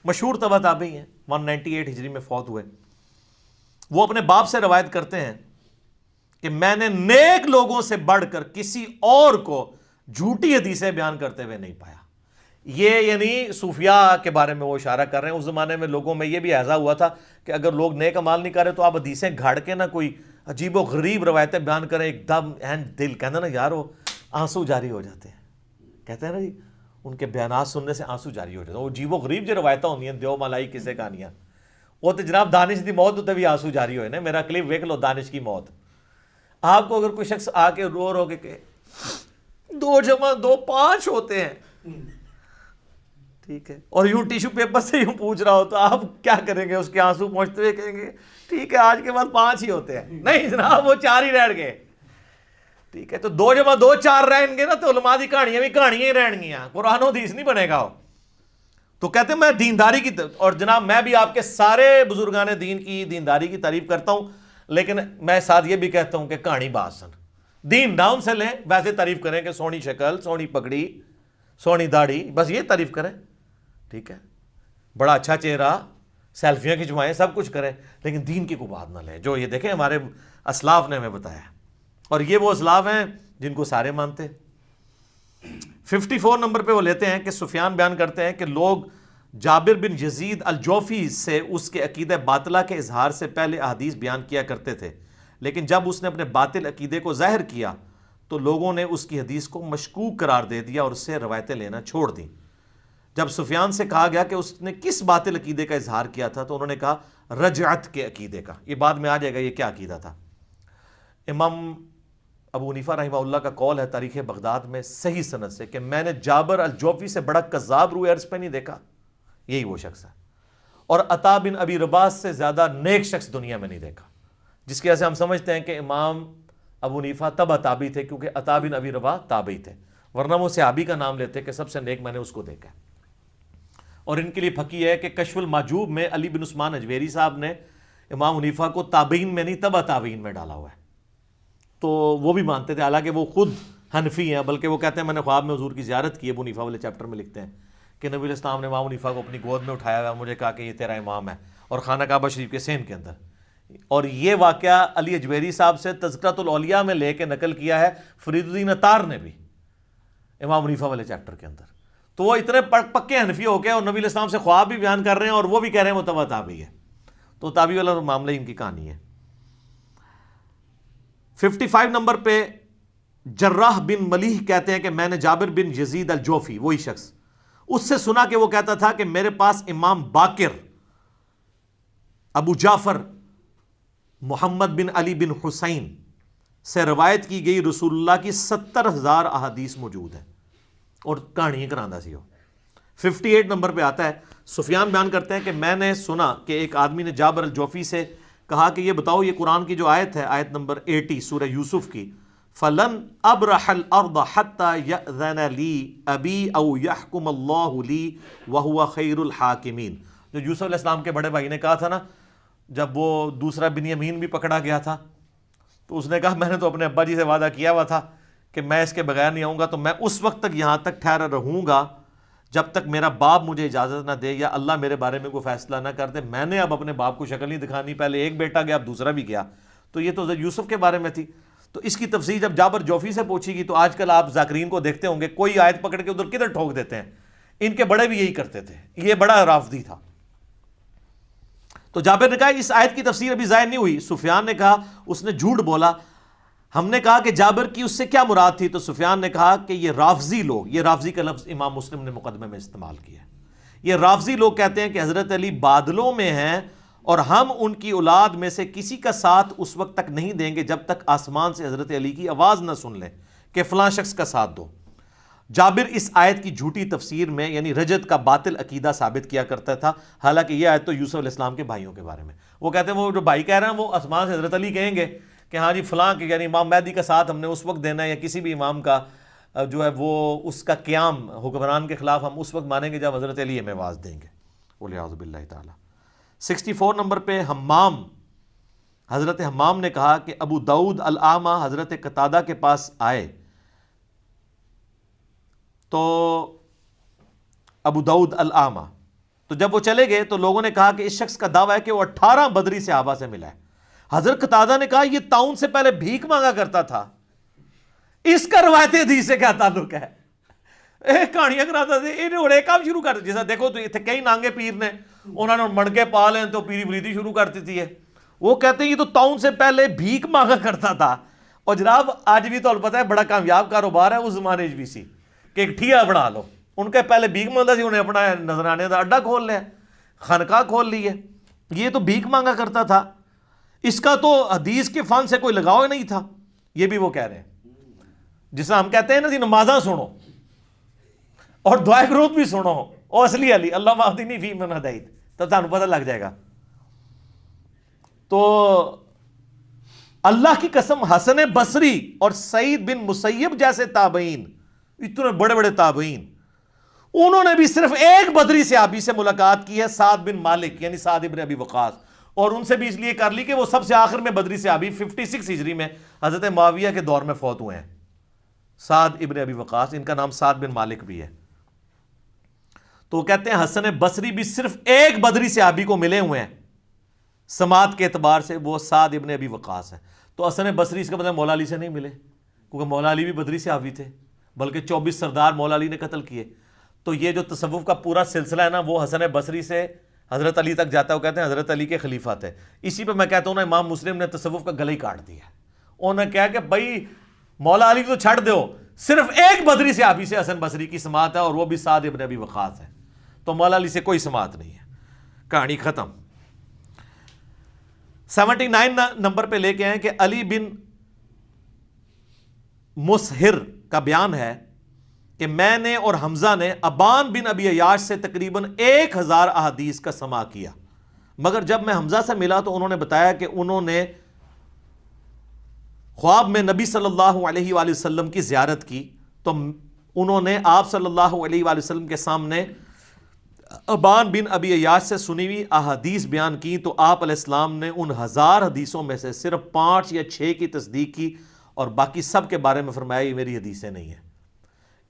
مشہور طبع تابعی ہیں, 198 ہجری میں فوت ہوئے. وہ اپنے باپ سے روایت کرتے ہیں کہ میں نے نیک لوگوں سے بڑھ کر کسی اور کو جھوٹی حدیثیں بیان کرتے ہوئے نہیں پایا. یہ یعنی صوفیاء کے بارے میں وہ اشارہ کر رہے ہیں. اس زمانے میں لوگوں میں یہ بھی اعزا ہوا تھا کہ اگر لوگ نیک عمال نہیں کر رہے تو آپ حدیثیں گھاڑ کے نہ کوئی عجیب و غریب روایتیں بیان کریں, ایک دم دل کہنا نا یار وہ آنسو جاری ہو جاتے ہیں. کہتے ہیں نا جی ان کے بیانات سننے سے آنسو جاری ہو جاتے ہیں. وہ عجیب و غریب جو روایتیں ہوتی ہیں, دیو ملائی کسے کہانیاں, وہ تو جناب دانش دی موت ہوتے بھی آنسو جاری ہوئے نا. میرا کلپ ویکھ لو دانش کی موت. آپ کو اگر کوئی شخص آ کے رو کے کہ 2 + 2 5 ہوتے ہیں, ٹھیک ہے, اور یوں ٹیشو پیپر سے یوں پوچھ رہا ہو تو آپ کیا کریں گے؟ اس کے آنسو پہنچتے ہوئے کہیں گے ٹھیک ہے آج کے بعد 5 ہی ہوتے ہیں. نہیں جناب وہ 4 ہی رہ گئے. ٹھیک ہے, تو 2 + 2 4 رہیں گے نا, تو علماء دی کہانیاں بھی کہانیاں ہی رہن گیاں, قرآن و حدیث نہیں بنے گا. تو کہتے ہیں میں دینداری کی اور جناب میں بھی آپ کے سارے بزرگان دین کی دینداری کی تعریف کرتا ہوں, لیکن میں ساتھ یہ بھی کہتا ہوں کہ کہانی باسن دین ڈاؤن سے لیں, ویسے تعریف کریں کہ سونی شکل, سونی پگڑی, سونی داڑھی, بس یہ تعریف کریں. ٹھیک ہے, بڑا اچھا چہرہ, سیلفیاں کھنچوائیں, سب کچھ کریں, لیکن دین کی کوئی بات نہ لیں. جو یہ دیکھیں ہمارے اسلاف نے ہمیں بتایا, اور یہ وہ اسلاف ہیں جن کو سارے مانتے. 54 نمبر پہ وہ لیتے ہیں کہ سفیان بیان کرتے ہیں کہ لوگ جابر بن یزید الجوفی سے اس کے عقیدہ باطلہ کے اظہار سے پہلے احادیث بیان کیا کرتے تھے, لیکن جب اس نے اپنے باطل عقیدے کو ظاہر کیا تو لوگوں نے اس کی حدیث کو مشکوک قرار دے دیا اور اس سے روایتیں لینا چھوڑ دیں. جب سفیان سے کہا گیا کہ اس نے کس باطل عقیدے کا اظہار کیا تھا تو انہوں نے کہا رجعت کے عقیدے کا. یہ بعد میں آ جائے گا یہ کیا عقیدہ تھا. امام ابو حنیفہ رحمہ اللہ کا قول ہے تاریخ بغداد میں صحیح سند سے کہ میں نے جابر الجوفی سے بڑا کذاب روح عرض پہ نہیں دیکھا. یہی وہ شخص ہے. اور عطا بن ابی رباح سے زیادہ نیک شخص دنیا میں نہیں دیکھا, جس کی وجہ سے ہم سمجھتے ہیں کہ امام ابو حنیفہ تبع تابعی تھے, کیونکہ عطا بن ابی رباح تابعی تھے, ورنہ وہ صحابی کا نام لیتے کہ سب سے نیک میں نے اس کو دیکھا. اور ان کے لیے پھکی ہے کہ کشف المحجوب میں علی بن عثمان اجویری صاحب نے امام حنیفہ کو تابعین میں نہیں تبع تابعین میں ڈالا ہوا ہے. تو وہ بھی مانتے تھے, حالانکہ وہ خود حنفی ہیں, بلکہ وہ کہتے ہیں میں نے خواب میں حضور کی زیارت کی ہے. ابو حنیفہ والے چیپٹر میں لکھتے ہیں کہ نبی علیہ السلام نے امام حنیفہ کو اپنی گود میں اٹھایا ہوا, مجھے کہا کہ یہ تیرا امام ہے, اور خانہ کعبہ شریف کے سین کے اندر. اور یہ واقعہ علی اجویری صاحب سے تذکرۃ الاولیاء میں لے کے نقل کیا ہے فرید الدین عطار نے بھی امام حنیفہ والے چیپٹر کے اندر. تو وہ اتنے پکے حنفی ہو کے اور نبی علیہ السلام سے خواب بھی بیان کر رہے ہیں اور وہ بھی کہہ رہے ہیں وہ تبع تابعی ہے. تو تابعی والا معاملہ ان کی کہانی ہے. 55 نمبر پہ جراح بن ملیح کہتے ہیں کہ میں نے جابر بن یزید الجوفی, وہی شخص, اس سے سنا کہ وہ کہتا تھا کہ میرے پاس امام باقر ابو جعفر محمد بن علی بن حسین سے روایت کی گئی رسول اللہ کی 70,000 احادیث موجود ہیں, اور کہانی کراندہ سی ہو. 58 نمبر پہ آتا ہے سفیان بیان کرتے ہیں کہ میں نے سنا کہ ایک آدمی نے جابر الجوفی سے کہا کہ یہ بتاؤ یہ قرآن کی جو آیت ہے, آیت نمبر 80 سورہ یوسف کی, فَلَنْ أَبْرَحَ الْأَرْضَ حَتَّى يَأْذَنَ لِي أَبِي أَوْ يَحْكُمَ اللَّهُ لِي وَهُوَ خَيْرُ الْحَاكِمِينَ. جو یوسف علیہ السلام کے بڑے بھائی نے کہا تھا نا, جب وہ دوسرا بنیامین بھی پکڑا گیا تھا, تو اس نے کہا میں نے تو اپنے ابا جی سے وعدہ کیا ہوا تھا کہ میں اس کے بغیر نہیں آؤں گا, تو میں اس وقت تک یہاں تک ٹھہرا رہوں گا جب تک میرا باپ مجھے اجازت نہ دے یا اللہ میرے بارے میں کوئی فیصلہ نہ کر دے. میں نے اب اپنے باپ کو شکل نہیں دکھانی, پہلے ایک بیٹا گیا اب دوسرا بھی گیا. تو یہ تو یوسف کے بارے میں تھی. تو اس کی تفسیر جب جابر جوفی سے پوچھی گی تو آج کل آپ ذاکرین کو دیکھتے ہوں گے کوئی آیت پکڑ کے ادھر کدھر ٹھوک دیتے ہیں. ان کے بڑے بھی یہی کرتے تھے, یہ بڑا رافضی تھا. تو جابر نے کہا اس آیت کی تفسیر ابھی ظاہر نہیں ہوئی. سفیان نے کہا اس نے جھوٹ بولا. ہم نے کہا کہ جابر کی اس سے کیا مراد تھی, تو سفیان نے کہا کہ یہ رافضی لوگ, یہ رافضی کا لفظ امام مسلم نے مقدمے میں استعمال کیا ہے, یہ رافضی لوگ کہتے ہیں کہ حضرت علی بادلوں میں ہیں اور ہم ان کی اولاد میں سے کسی کا ساتھ اس وقت تک نہیں دیں گے جب تک آسمان سے حضرت علی کی آواز نہ سن لیں کہ فلاں شخص کا ساتھ دو. جابر اس آیت کی جھوٹی تفسیر میں یعنی رجت کا باطل عقیدہ ثابت کیا کرتا تھا, حالانکہ یہ آیت تو یوسف علیہ السلام کے بھائیوں کے بارے میں. وہ کہتے ہیں وہ جو بھائی کہہ رہے ہیں وہ آسمان سے حضرت علی کہیں گے کہ ہاں جی فلاں کے یعنی امام مہدی کا ساتھ ہم نے اس وقت دینا ہے, یا کسی بھی امام کا جو ہے وہ اس کا قیام حکمران کے خلاف ہم اس وقت مانیں گے جب حضرت علی ہمیں آواز دیں گے. وَلِعَوْذُ بِاللَّهِ تعالی. 64 نمبر پہ حضرت حمام نے کہا کہ ابو داؤد العامہ حضرت قتادہ کے پاس آئے تو ابو داؤد العامہ تو جب وہ چلے گئے تو لوگوں نے کہا کہ اس شخص کا دعویٰ ہے کہ وہ 18 بدری صحابہ سے ملا ہے. حضرت قتادہ نے کہا یہ طاعون سے پہلے بھیک مانگا کرتا تھا، اس کا روایت حدیث سے کیا تعلق ہے؟ کہانیاں کراتا تھے انہیں اور ایک کام شروع کر جیسا دیکھو تو اتنے کئی نانگے پیر نے انہوں نے مڑکے پا لیں تو پیری بریدی شروع کر دیتی ہے. وہ کہتے ہیں یہ تو طاعون سے پہلے بھیک مانگا کرتا تھا. اور جناب آج بھی تو پتہ ہے بڑا کامیاب کاروبار ہے اس زمانے بھی سی کہ ایک ٹھیا بنا لو. ان کے پہلے بھیک مانگتا سی، انہیں اپنا نذرانے کا اڈا کھول لیا، خانقاہ کھول لی ہے. یہ تو بھیک مانگا کرتا تھا، اس کا تو حدیث کے فن سے کوئی لگاؤ ہی نہیں تھا. یہ بھی وہ کہہ رہے ہیں جسے ہم کہتے ہیں نا جی نمازاں سنو اور دعائے قنوت بھی سنو، او اصلی علی اللہ مہدینی فی من ہدیت، تو تمہیں پتہ لگ جائے گا. تو اللہ کی قسم حسن بصری اور سعید بن مسیب جیسے تابعین، اتنے بڑے بڑے تابعین، انہوں نے بھی صرف ایک بدری صحابی سے ملاقات کی ہے، سعد بن مالک یعنی سعد ابن ابی وقاص. اور ان سے بھی اس لیے کر لی کہ وہ سب سے آخر میں بدری صحابی 56 ہجری میں حضرت معاویہ کے دور میں فوت ہوئے ہیں. سعد ابن ابی وقاص، ان کا نام سعد بن مالک بھی ہے. تو وہ کہتے ہیں حسن بصری بھی صرف ایک بدری صحابی کو ملے ہوئے ہیں سماعت کے اعتبار سے، وہ سعد ابن ابی وقاص ہیں. تو حسن بصری اس کا مطلب مولا علی سے نہیں ملے، کیونکہ مولا علی بھی بدری صحابی تھے، بلکہ 24 سردار مولا علی نے قتل کیے. تو یہ جو تصوف کا پورا سلسلہ ہے نا وہ حسن بصری سے حضرت علی تک جاتا ہے. وہ کہتے ہیں حضرت علی کے خلیفہ تھے. اسی پہ میں کہتا ہوں نا امام مسلم نے تصوف کا گلہ ہی کاٹ دیا. انہوں نے کہا کہ بھائی مولا علی تو چھڑ دو، صرف ایک بدری صحابی سے حسن بصری کی سماعت ہے اور وہ بھی سعد ابن ابی وقاص ہے. تو مولا علی سے کوئی سماعت نہیں ہے. کہانی ختم. 79 نمبر پہ لے کے آئے کہ علی بن مسہر کا بیان ہے کہ میں نے اور حمزہ نے ابان بن ابی عیاش سے تقریباً 1000 احادیث کا سماع کیا، مگر جب میں حمزہ سے ملا تو انہوں نے بتایا کہ انہوں نے خواب میں نبی صلی اللہ علیہ وآلہ وسلم کی زیارت کی، تو انہوں نے آپ صلی اللہ علیہ وآلہ وسلم کے سامنے ابان بن ابی عیاش سے سنی ہوئی احادیث بیان کی، تو آپ علیہ السلام نے ان 1000 حدیثوں میں سے صرف 5 یا 6 کی تصدیق کی اور باقی سب کے بارے میں فرمایا یہ میری حدیثیں نہیں ہیں.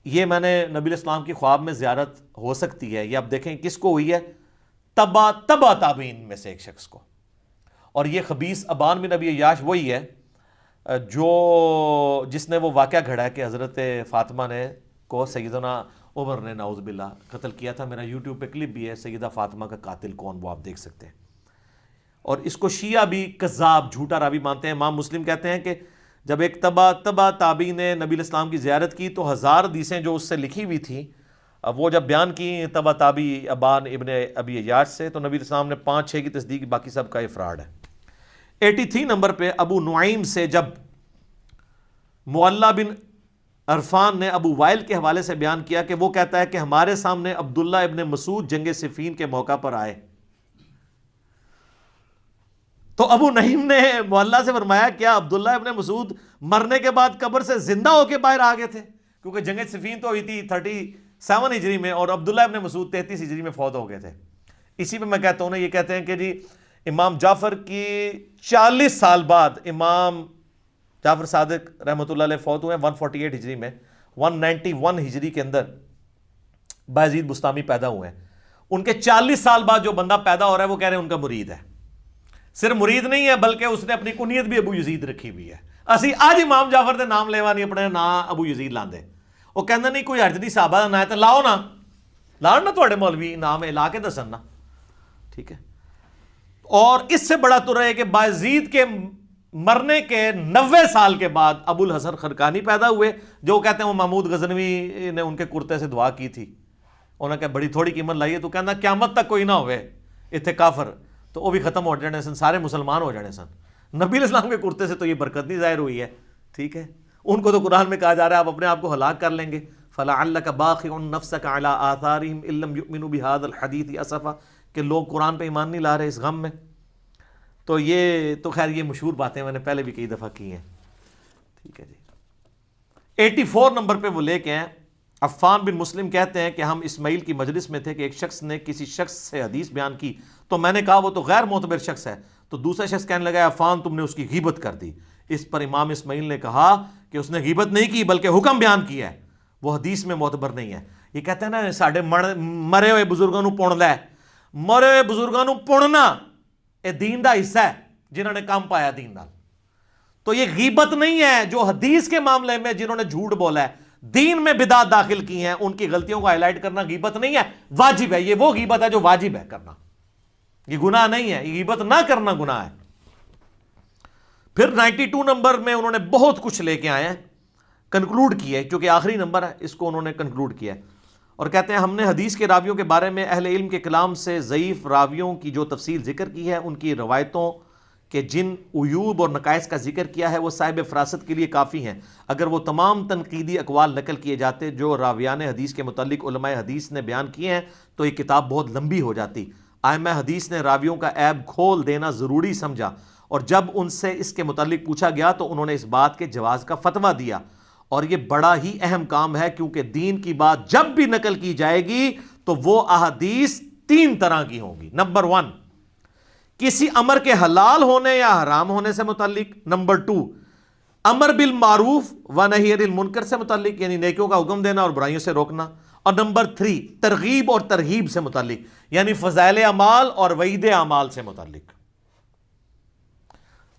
یہ میں نے نبی علیہ السلام کی خواب میں زیارت ہو سکتی ہے، یہ آپ دیکھیں کس کو ہوئی ہے؟ تبا تابعین میں سے ایک شخص کو. اور یہ خبیث ابان بن ابی عیاش وہی ہے جس نے وہ واقعہ گھڑا ہے کہ حضرت فاطمہ نے کو سیدنا عمر نے نعوذ باللہ قتل کیا تھا. میرا یوٹیوب پہ کلپ بھی ہے، سیدہ فاطمہ کا قاتل کون، وہ آپ دیکھ سکتے ہیں. اور اس کو شیعہ بھی کذاب جھوٹا راوی مانتے ہیں. امام مسلم کہتے ہیں کہ جب ایک تبا تابعی نے نبی علیہ السلام کی زیارت کی تو 1000 حدیثیں جو اس سے لکھی ہوئی تھیں وہ جب بیان کی تبا تابعی ابان ابن ابی عیاش سے، تو نبی علیہ السلام نے 5-6 کی تصدیق، باقی سب کا یہ فراڈ ہے. 83 نمبر پہ ابو نعیم سے جب معلّہ بن عرفان نے ابو وائل کے حوالے سے بیان کیا کہ وہ کہتا ہے کہ ہمارے سامنے عبداللہ ابن مسعود جنگ صفین کے موقع پر آئے، تو ابو نعیم نے معلّہ سے فرمایا کیا عبداللہ ابن مسعود مرنے کے بعد قبر سے زندہ ہو کے باہر آ گئے تھے؟ کیونکہ جنگ صفین تو ہوئی تھی 37 ہجری میں اور عبداللہ ابن مسعود 33 ہجری میں فوت ہو گئے تھے. اسی پہ میں کہتا ہوں نا، یہ کہتے ہیں کہ جی امام جعفر کی 40 سال بعد امام جعفر صادق رحمۃ اللہ علیہ فوت ہوئے 148 ہجری میں. 191 ہجری کے اندر بایزید بستامی پیدا ہوئے ہیں. ان کے 40 سال بعد جو بندہ پیدا ہو رہا ہے وہ کہہ رہے ہیں ان کا مرید ہے. صرف مرید نہیں ہے بلکہ اس نے اپنی کنیت بھی ابو یزید رکھی ہوئی ہے. اسی آج امام جعفر دے نام لیوا نہیں اپنے نا ابو یزید لاندے. وہ کہنا نہیں کوئی حرج نہیں صحابہ دا نا ہے تو لاؤ نا تھوڑے مولوی نام لا کے دسن نا، ٹھیک ہے. اور اس سے بڑا تو رہے کہ بایزید کے مرنے کے 90 سال کے بعد ابو الحسن خرقانی پیدا ہوئے، جو کہتے ہیں وہ محمود غزنوی نے ان کے کرتے سے دعا کی تھی. انہوں نے کہا بڑی تھوڑی قیمت لائیے، تو کہنا قیامت تک کوئی نہ ہوئے اتنے کافر، تو وہ بھی ختم ہو جانے سن، سارے مسلمان ہو جانے سن. نبی علیہ السلام کے کرتے سے تو یہ برکت نہیں ظاہر ہوئی ہے، ٹھیک ہے. ان کو تو قرآن میں کہا جا رہا ہے آپ اپنے آپ کو ہلاک کر لیں گے. فَلَعَلَّكَ بَاخِعٌ نَفْسَكَ عَلَىٰ آثَارِهِمْ إِن لَّمْ يُؤْمِنُوا بِهَٰذَا الْحَدِيثِ أَسَفًا، کہ لوگ قرآن پہ ایمان نہیں لا رہے اس غم میں. تو یہ تو خیر یہ مشہور باتیں میں نے پہلے بھی کئی دفعہ کی ہیں، ٹھیک ہے جی. 84 نمبر پہ وہ لے کے ہیں. عفان بن مسلم کہتے ہیں کہ ہم اسماعیل کی مجلس میں تھے کہ ایک شخص نے کسی شخص سے حدیث بیان کی، تو میں نے کہا وہ تو غیر معتبر شخص ہے. تو دوسرا شخص کہنے لگا عفان تم نے اس کی غیبت کر دی. اس پر امام اسماعیل نے کہا کہ اس نے غیبت نہیں کی بلکہ حکم بیان کیا ہے، وہ حدیث میں معتبر نہیں ہے. یہ کہتے ہیں نا ساڈے مرے ہوئے بزرگوں نو پن لے، مرے ہوئے بزرگوں نو پننا یہ دین دا حصہ ہے، جنہوں نے کام پایا دین نال. تو یہ غیبت نہیں ہے. جو حدیث کے معاملے میں جنہوں نے جھوٹ بولا ہے, دین میں بدعت داخل کی ہیں, ان کی غلطیوں کو ہائی لائٹ کرنا غیبت نہیں ہے, واجب ہے. یہ وہ غیبت ہے جو واجب ہے کرنا, یہ گناہ نہیں ہے. یہ غیبت نہ کرنا گناہ ہے. پھر 92 نمبر میں انہوں نے بہت کچھ لے کے آئے ہیں, کنکلوڈ کیا ہے, کیونکہ آخری نمبر ہے, اس کو انہوں نے کنکلوڈ کیا ہے اور کہتے ہیں ہم نے حدیث کے راویوں کے بارے میں اہل علم کے کلام سے ضعیف راویوں کی جو تفصیل ذکر کی ہے, ان کی روایتوں کہ جن عیوب اور نقائص کا ذکر کیا ہے وہ صاحب فراست کے لیے کافی ہیں. اگر وہ تمام تنقیدی اقوال نقل کیے جاتے جو راویان حدیث کے متعلق علماء حدیث نے بیان کیے ہیں تو یہ کتاب بہت لمبی ہو جاتی. ائمہ حدیث نے راویوں کا عیب کھول دینا ضروری سمجھا, اور جب ان سے اس کے متعلق پوچھا گیا تو انہوں نے اس بات کے جواز کا فتویٰ دیا. اور یہ بڑا ہی اہم کام ہے, کیونکہ دین کی بات جب بھی نقل کی جائے گی تو وہ احادیث 3 طرح کی ہوں گی. نمبر 1, کسی امر کے حلال ہونے یا حرام ہونے سے متعلق. نمبر 2, امر بالمعروف و نہی عن المنکر سے متعلق, یعنی نیکیوں کا حکم دینا اور برائیوں سے روکنا. اور نمبر 3, ترغیب اور ترہیب سے متعلق, یعنی فضائل اعمال اور وعید اعمال سے متعلق.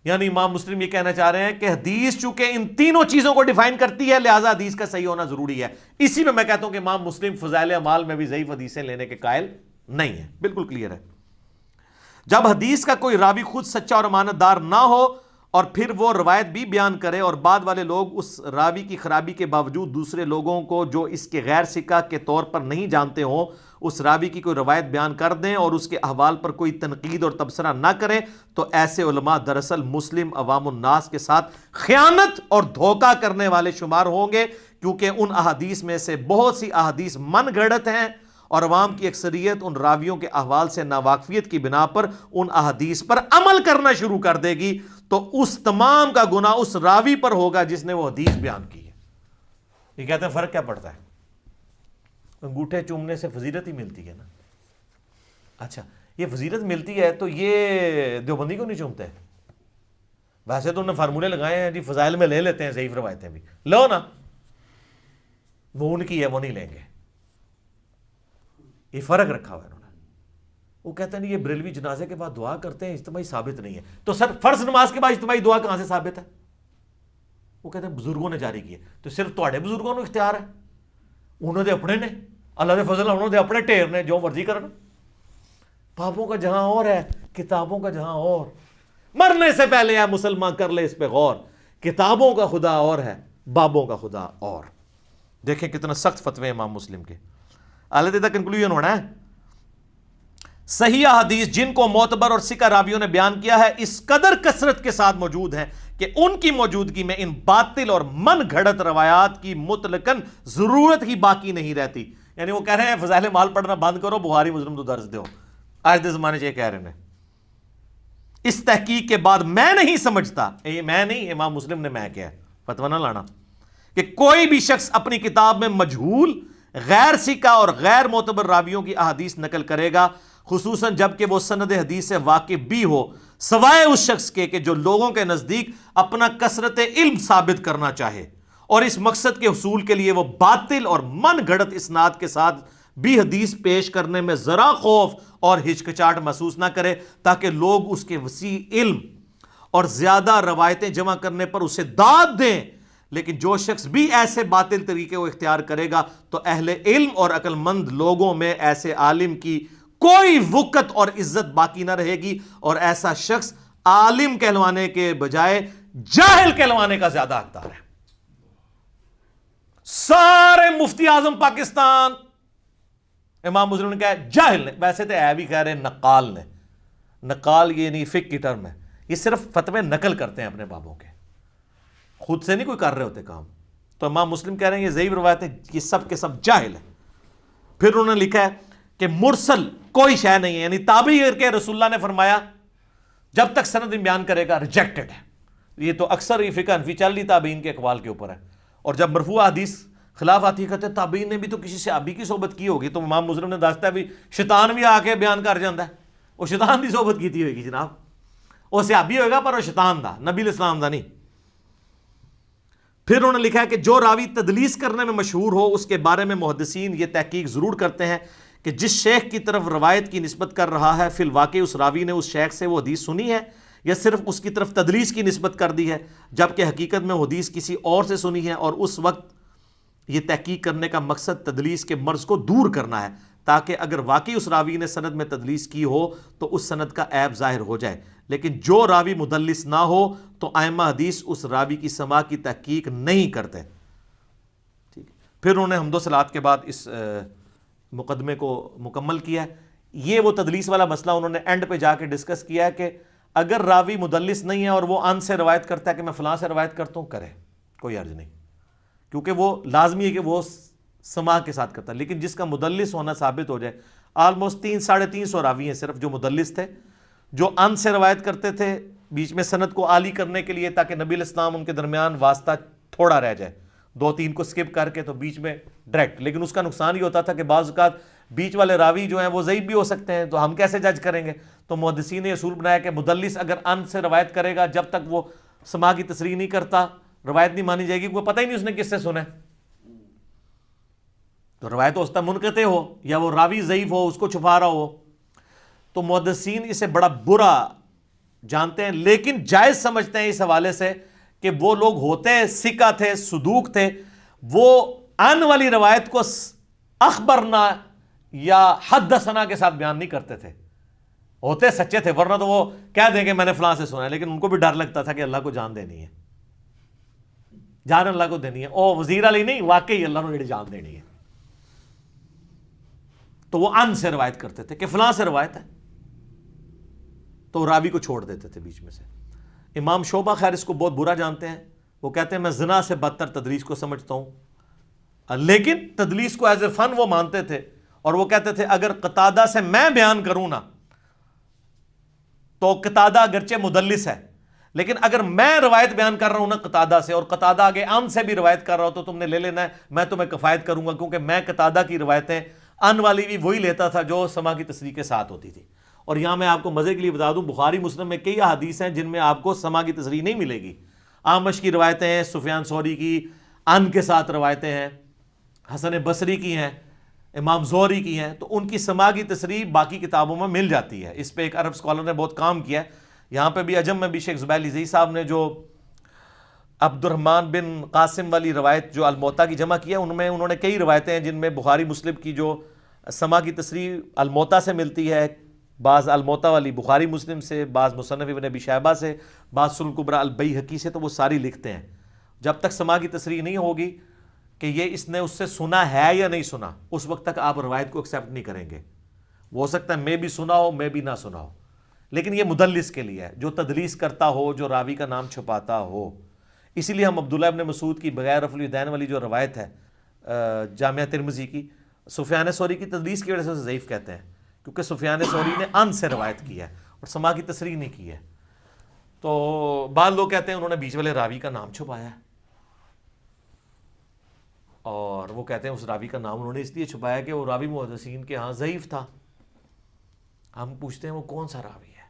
یعنی امام مسلم یہ کہنا چاہ رہے ہیں کہ حدیث چونکہ ان تینوں چیزوں کو ڈیفائن کرتی ہے, لہذا حدیث کا صحیح ہونا ضروری ہے. اسی میں کہتا ہوں کہ امام مسلم فضائل اعمال میں بھی ضعیف حدیثیں لینے کے قائل نہیں ہے. بالکل کلیئر ہے. جب حدیث کا کوئی راوی خود سچا اور امانت دار نہ ہو اور پھر وہ روایت بھی بیان کرے اور بعد والے لوگ اس راوی کی خرابی کے باوجود دوسرے لوگوں کو جو اس کے غیر ثقہ کے طور پر نہیں جانتے ہوں اس راوی کی کوئی روایت بیان کر دیں اور اس کے احوال پر کوئی تنقید اور تبصرہ نہ کریں, تو ایسے علماء دراصل مسلم عوام الناس کے ساتھ خیانت اور دھوکہ کرنے والے شمار ہوں گے, کیونکہ ان احادیث میں سے بہت سی احادیث من گھڑت ہیں اور عوام کی اکثریت ان راویوں کے احوال سے ناواقفیت کی بنا پر ان احادیث پر عمل کرنا شروع کر دے گی, تو اس تمام کا گناہ اس راوی پر ہوگا جس نے وہ حدیث بیان کی ہے. یہ کہتے ہیں فرق کیا پڑتا ہے, انگوٹھے چومنے سے فضیلت ہی ملتی ہے نا. اچھا یہ فضیلت ملتی ہے تو یہ دیوبندی کو نہیں چومتے؟ ویسے تو انہوں نے فارمولے لگائے ہیں جی, فضائل میں لے لیتے ہیں ضعیف روایتیں بھی, لو نا, وہ ان کی ہے وہ نہیں لیں گے. یہ فرق رکھا ہوا ہے انہوں نے. وہ کہتے ہیں یہ بریلوی جنازے کے بعد دعا کرتے ہیں, اجتماعی ثابت نہیں ہے. تو سر فرض نماز کے بعد اجتماعی دعا کہاں سے ثابت ہے؟ وہ کہتے ہیں بزرگوں نے جاری کی ہے. تو صرف تواڈے بزرگوں کو اختیار ہے, انہوں نے اپنے نے, اللہ دے فضل انہوں نے اپنے ٹھیر نے جو مرضی کرنا. پاپوں کا جہاں اور ہے, کتابوں کا جہاں اور. مرنے سے پہلے ہے مسلمان کر لے اس پہ غور, کتابوں کا خدا اور ہے, بابوں کا خدا اور. دیکھیں کتنا سخت فتوے امام مسلم کے. اعلیٰ کنکلوژن ہونا ہے, صحیح حدیث جن کو معتبر اور ثقہ راویوں نے بیان کیا ہے اس قدر کثرت کے ساتھ موجود ہیں کہ ان کی موجودگی میں ان باطل اور من گھڑت روایات کی مطلقاً ضرورت ہی باقی نہیں رہتی. یعنی وہ کہہ رہے ہیں فضائل مال پڑھنا بند کرو, بخاری مسلم تو درس دو. آج دے زمانے سے یہ کہہ رہے ہیں. اس تحقیق کے بعد میں نہیں سمجھتا, یہ میں نہیں, امام مسلم نے میں کیا فتویٰ نہ لانا, کہ کوئی بھی شخص اپنی کتاب میں مجہول, غیر ثقہ اور غیر معتبر راویوں کی احادیث نقل کرے گا, خصوصاً جب کہ وہ سند حدیث سے واقف بھی ہو, سوائے اس شخص کے کہ جو لوگوں کے نزدیک اپنا کثرت علم ثابت کرنا چاہے اور اس مقصد کے حصول کے لیے وہ باطل اور من گھڑت اسناد کے ساتھ بھی حدیث پیش کرنے میں ذرا خوف اور ہچکچاہٹ محسوس نہ کرے, تاکہ لوگ اس کے وسیع علم اور زیادہ روایتیں جمع کرنے پر اسے داد دیں. لیکن جو شخص بھی ایسے باطل طریقے کو اختیار کرے گا تو اہل علم اور عقل مند لوگوں میں ایسے عالم کی کوئی وقت اور عزت باقی نہ رہے گی, اور ایسا شخص عالم کہلوانے کے بجائے جاہل کہلوانے کا زیادہ حقدار ہے. سارے مفتی اعظم پاکستان امام مسلم نے کہا جاہل نے, ویسے تو ہے بھی کہہ رہے نقال نے. نقال یہ نہیں فقہ کی ٹرم ہے, یہ صرف فتوے نقل کرتے ہیں اپنے بابوں کے, خود سے نہیں کوئی کر رہے ہوتے کام. تو امام مسلم کہہ رہے ہیں یہ ضعیف روایتیں یہ سب کے سب جاہل ہیں. پھر انہوں نے لکھا ہے کہ مرسل کوئی شے نہیں ہے, یعنی تابعی کے رسول اللہ نے فرمایا جب تک سند بیان کرے گا ریجیکٹڈ ہے. یہ تو اکثر یہ فقہ حنفی چل رہی تابعین کے اقوال کے اوپر ہے, اور جب مرفوع حدیث خلاف آتی ہے کہتے ہیں تابعین نے بھی تو کسی صحابی کی صحبت کی ہوگی. تو امام مسلم نے دستا ہے بھی شیطان بھی آ کے بیان کر جاتا ہے, وہ شیطان کی صحبت کی ہوگی جناب, وہ صحابی ہوئے گا پر وہ شیطان دا, نبی علیہ السلام دا نہیں. پھر انہوں نے لکھا ہے کہ جو راوی تدلیس کرنے میں مشہور ہو اس کے بارے میں محدثین یہ تحقیق ضرور کرتے ہیں کہ جس شیخ کی طرف روایت کی نسبت کر رہا ہے فی الواقع اس راوی نے اس شیخ سے وہ حدیث سنی ہے یا صرف اس کی طرف تدلیس کی نسبت کر دی ہے، جبکہ حقیقت میں حدیث کسی اور سے سنی ہے، اور اس وقت یہ تحقیق کرنے کا مقصد تدلیس کے مرض کو دور کرنا ہے، تاکہ اگر واقعی اس راوی نے سند میں تدلیس کی ہو تو اس سند کا عیب ظاہر ہو جائے، لیکن جو راوی مدلس نہ ہو تو ائمہ حدیث اس راوی کی سماع کی تحقیق نہیں کرتے۔ ٹھیک، پھر انہوں نے حمد و صلوات کے بعد اس مقدمے کو مکمل کیا ہے۔ یہ وہ تدلیس والا مسئلہ انہوں نے اینڈ پہ جا کے ڈسکس کیا ہے کہ اگر راوی مدلس نہیں ہے اور وہ ان سے روایت کرتا ہے کہ میں فلاں سے روایت کرتا ہوں، کرے، کوئی عرض نہیں، کیونکہ وہ لازمی ہے کہ وہ سماع کے ساتھ کرتا ہے۔ لیکن جس کا مدلس ہونا ثابت ہو جائے، آلموسٹ 300-350 راوی ہیں صرف جو مدلس تھے، جو ان سے روایت کرتے تھے بیچ میں سند کو عالی کرنے کے لیے، تاکہ نبی علیہ السلام ان کے درمیان واسطہ تھوڑا رہ جائے، 2-3 کو سکپ کر کے تو بیچ میں ڈائریکٹ۔ لیکن اس کا نقصان یہ ہوتا تھا کہ بعض اوقات بیچ والے راوی جو ہیں وہ ضعیف بھی ہو سکتے ہیں، تو ہم کیسے جج کریں گے؟ تو محدثین نے اصول بنایا کہ مدلس اگر ان سے روایت کرے گا، جب تک وہ سماع کی تصریح نہیں کرتا روایت نہیں مانی جائے گی، کیونکہ پتہ ہی نہیں اس نے کس سے سنا ہے۔ تو روایت ہو سکتا منقطع ہو، یا وہ راوی ضعیف ہو، اس کو چھپا رہا ہو۔ تو محدثین اسے بڑا برا جانتے ہیں، لیکن جائز سمجھتے ہیں اس حوالے سے کہ وہ لوگ ہوتے ثقہ تھے، صدوق تھے، وہ ان والی روایت کو اخبرنا یا حدثنا کے ساتھ بیان نہیں کرتے تھے، ہوتے سچے تھے، ورنہ تو وہ کہہ دیں کہ میں نے فلاں سے سنا ہے، لیکن ان کو بھی ڈر لگتا تھا کہ اللہ کو جان دینی ہے، جان اللہ کو دینی ہے، او وزیر علی نہیں، واقعی اللہ نے جان دینی ہے، تو وہ ان سے روایت کرتے تھے کہ فلاں سے روایت ہے، تو راوی کو چھوڑ دیتے تھے بیچ میں سے۔ امام شعبہ خیر اس کو بہت برا جانتے ہیں، وہ کہتے ہیں میں زنا سے بدتر تدلیس کو سمجھتا ہوں، لیکن تدلیس کو ایز اے فن وہ مانتے تھے، اور وہ کہتے تھے اگر قتادہ سے میں بیان کروں نا تو قتادہ اگرچہ مدلس ہے، لیکن اگر میں روایت بیان کر رہا ہوں نا قتادہ سے، اور قتادہ آگے ان سے بھی روایت کر رہا ہو، تو تم نے لے لینا ہے، میں تمہیں کفایت کروں گا، کیونکہ میں قتادہ کی روایتیں ان والی بھی وہی لیتا تھا جو سما کی تصریح کے ساتھ ہوتی تھی۔ اور یہاں میں آپ کو مزے کے لیے بتا دوں، بخاری مسلم میں کئی احادیث ہیں جن میں آپ کو سما کی تصریح نہیں ملے گی۔ اعمش کی روایتیں ہیں، سفیان ثوری کی ان کے ساتھ روایتیں ہیں، حسن بصری کی ہیں، امام زہری کی ہیں، تو ان کی سما کی تصریح باقی کتابوں میں مل جاتی ہے۔ اس پہ ایک عرب اسکالر نے بہت کام کیا ہے، یہاں پہ بھی عجم میں بھی شیخ زبیر لزئی صاحب نے جو عبد الرحمن بن قاسم والی روایت جو الموتا کی جمع کیا، ان میں انہوں نے کئی روایتیں ہیں جن میں بخاری مسلم کی جو سما کی تصریح الموتا سے ملتی ہے، بعض الموتا والی بخاری مسلم سے، بعض مصنف ابن ابی شیبہ سے، بعض سنن کبریٰ البیہقی سے، تو وہ ساری لکھتے ہیں۔ جب تک سما کی تصریح نہیں ہوگی کہ یہ اس نے اس سے سنا ہے یا نہیں سنا، اس وقت تک آپ روایت کو ایکسیپٹ نہیں کریں گے۔ وہ ہو سکتا ہے میں بھی سنا ہو، میں بھی نہ سنا ہو، لیکن یہ مدلس کے لیے ہے، جو تدلیس کرتا ہو، جو راوی کا نام چھپاتا ہو۔ اسی لیے ہم عبداللہ ابن مسعود کی بغیر رفع الیدین والی جو روایت ہے جامعہ ترمذی کی، سفیان ثوری کی تدلیس کی وجہ سے اسے ضعیف کہتے ہیں، کیونکہ سفیان ثوری نے ان سے روایت کی ہے اور سما کی تصریح نہیں کی ہے۔ تو بعض لوگ کہتے ہیں انہوں نے بیچ والے راوی کا نام چھپایا ہے، اور وہ کہتے ہیں اس راوی کا نام انہوں نے اس لیے چھپایا کہ وہ راوی محدثین کے ہاں ضعیف تھا۔ ہم پوچھتے ہیں وہ کون سا راوی ہے؟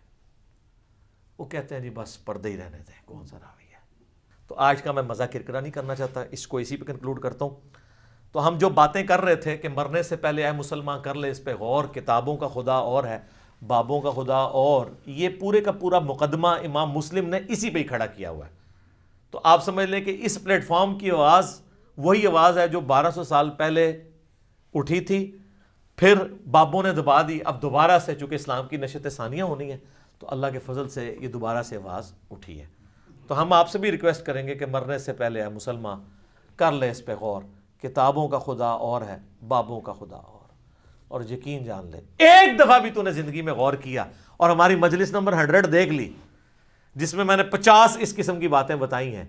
وہ کہتے ہیں جی بس پردے ہی رہنے دیں، کون سا راوی ہے۔ تو آج کا میں مزہ کرکرا نہیں کرنا چاہتا، اس کو اسی پہ کنکلوڈ کرتا ہوں۔ تو ہم جو باتیں کر رہے تھے کہ مرنے سے پہلے اے مسلمان کر لے اس پہ غور، کتابوں کا خدا اور ہے، بابوں کا خدا اور، یہ پورے کا پورا مقدمہ امام مسلم نے اسی پہ ہی کھڑا کیا ہوا ہے۔ تو آپ سمجھ لیں کہ اس پلیٹ فارم کی آواز وہی آواز ہے جو 1200 سال پہلے اٹھی تھی، پھر بابوں نے دبا دی، اب دوبارہ سے چونکہ اسلام کی نشت ثانیہ ہونی ہے تو اللہ کے فضل سے یہ دوبارہ سے آواز اٹھی ہے۔ تو ہم آپ سے بھی ریکویسٹ کریں گے کہ مرنے سے پہلے اے مسلمان کر لے اس پہ غور، کتابوں کا خدا اور ہے، بابوں کا خدا اور یقین جان لے ایک دفعہ بھی تو نے زندگی میں غور کیا اور ہماری مجلس نمبر 100 دیکھ لی جس میں نے 50 اس قسم کی باتیں بتائی ہیں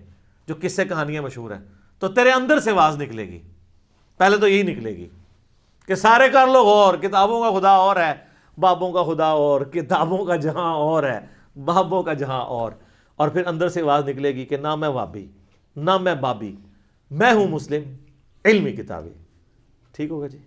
جو قصے کہانیاں مشہور ہیں، تو تیرے اندر سے آواز نکلے گی، پہلے تو یہی نکلے گی کہ سارے کر لو غور، کتابوں کا خدا اور ہے، بابوں کا خدا اور، کتابوں کا جہاں اور ہے، بابوں کا جہاں اور پھر اندر سے آواز نکلے گی کہ نہ میں وابی نہ میں بابی، میں ہوں مسلم علمی کتابی۔ ٹھیک ہوگا جی؟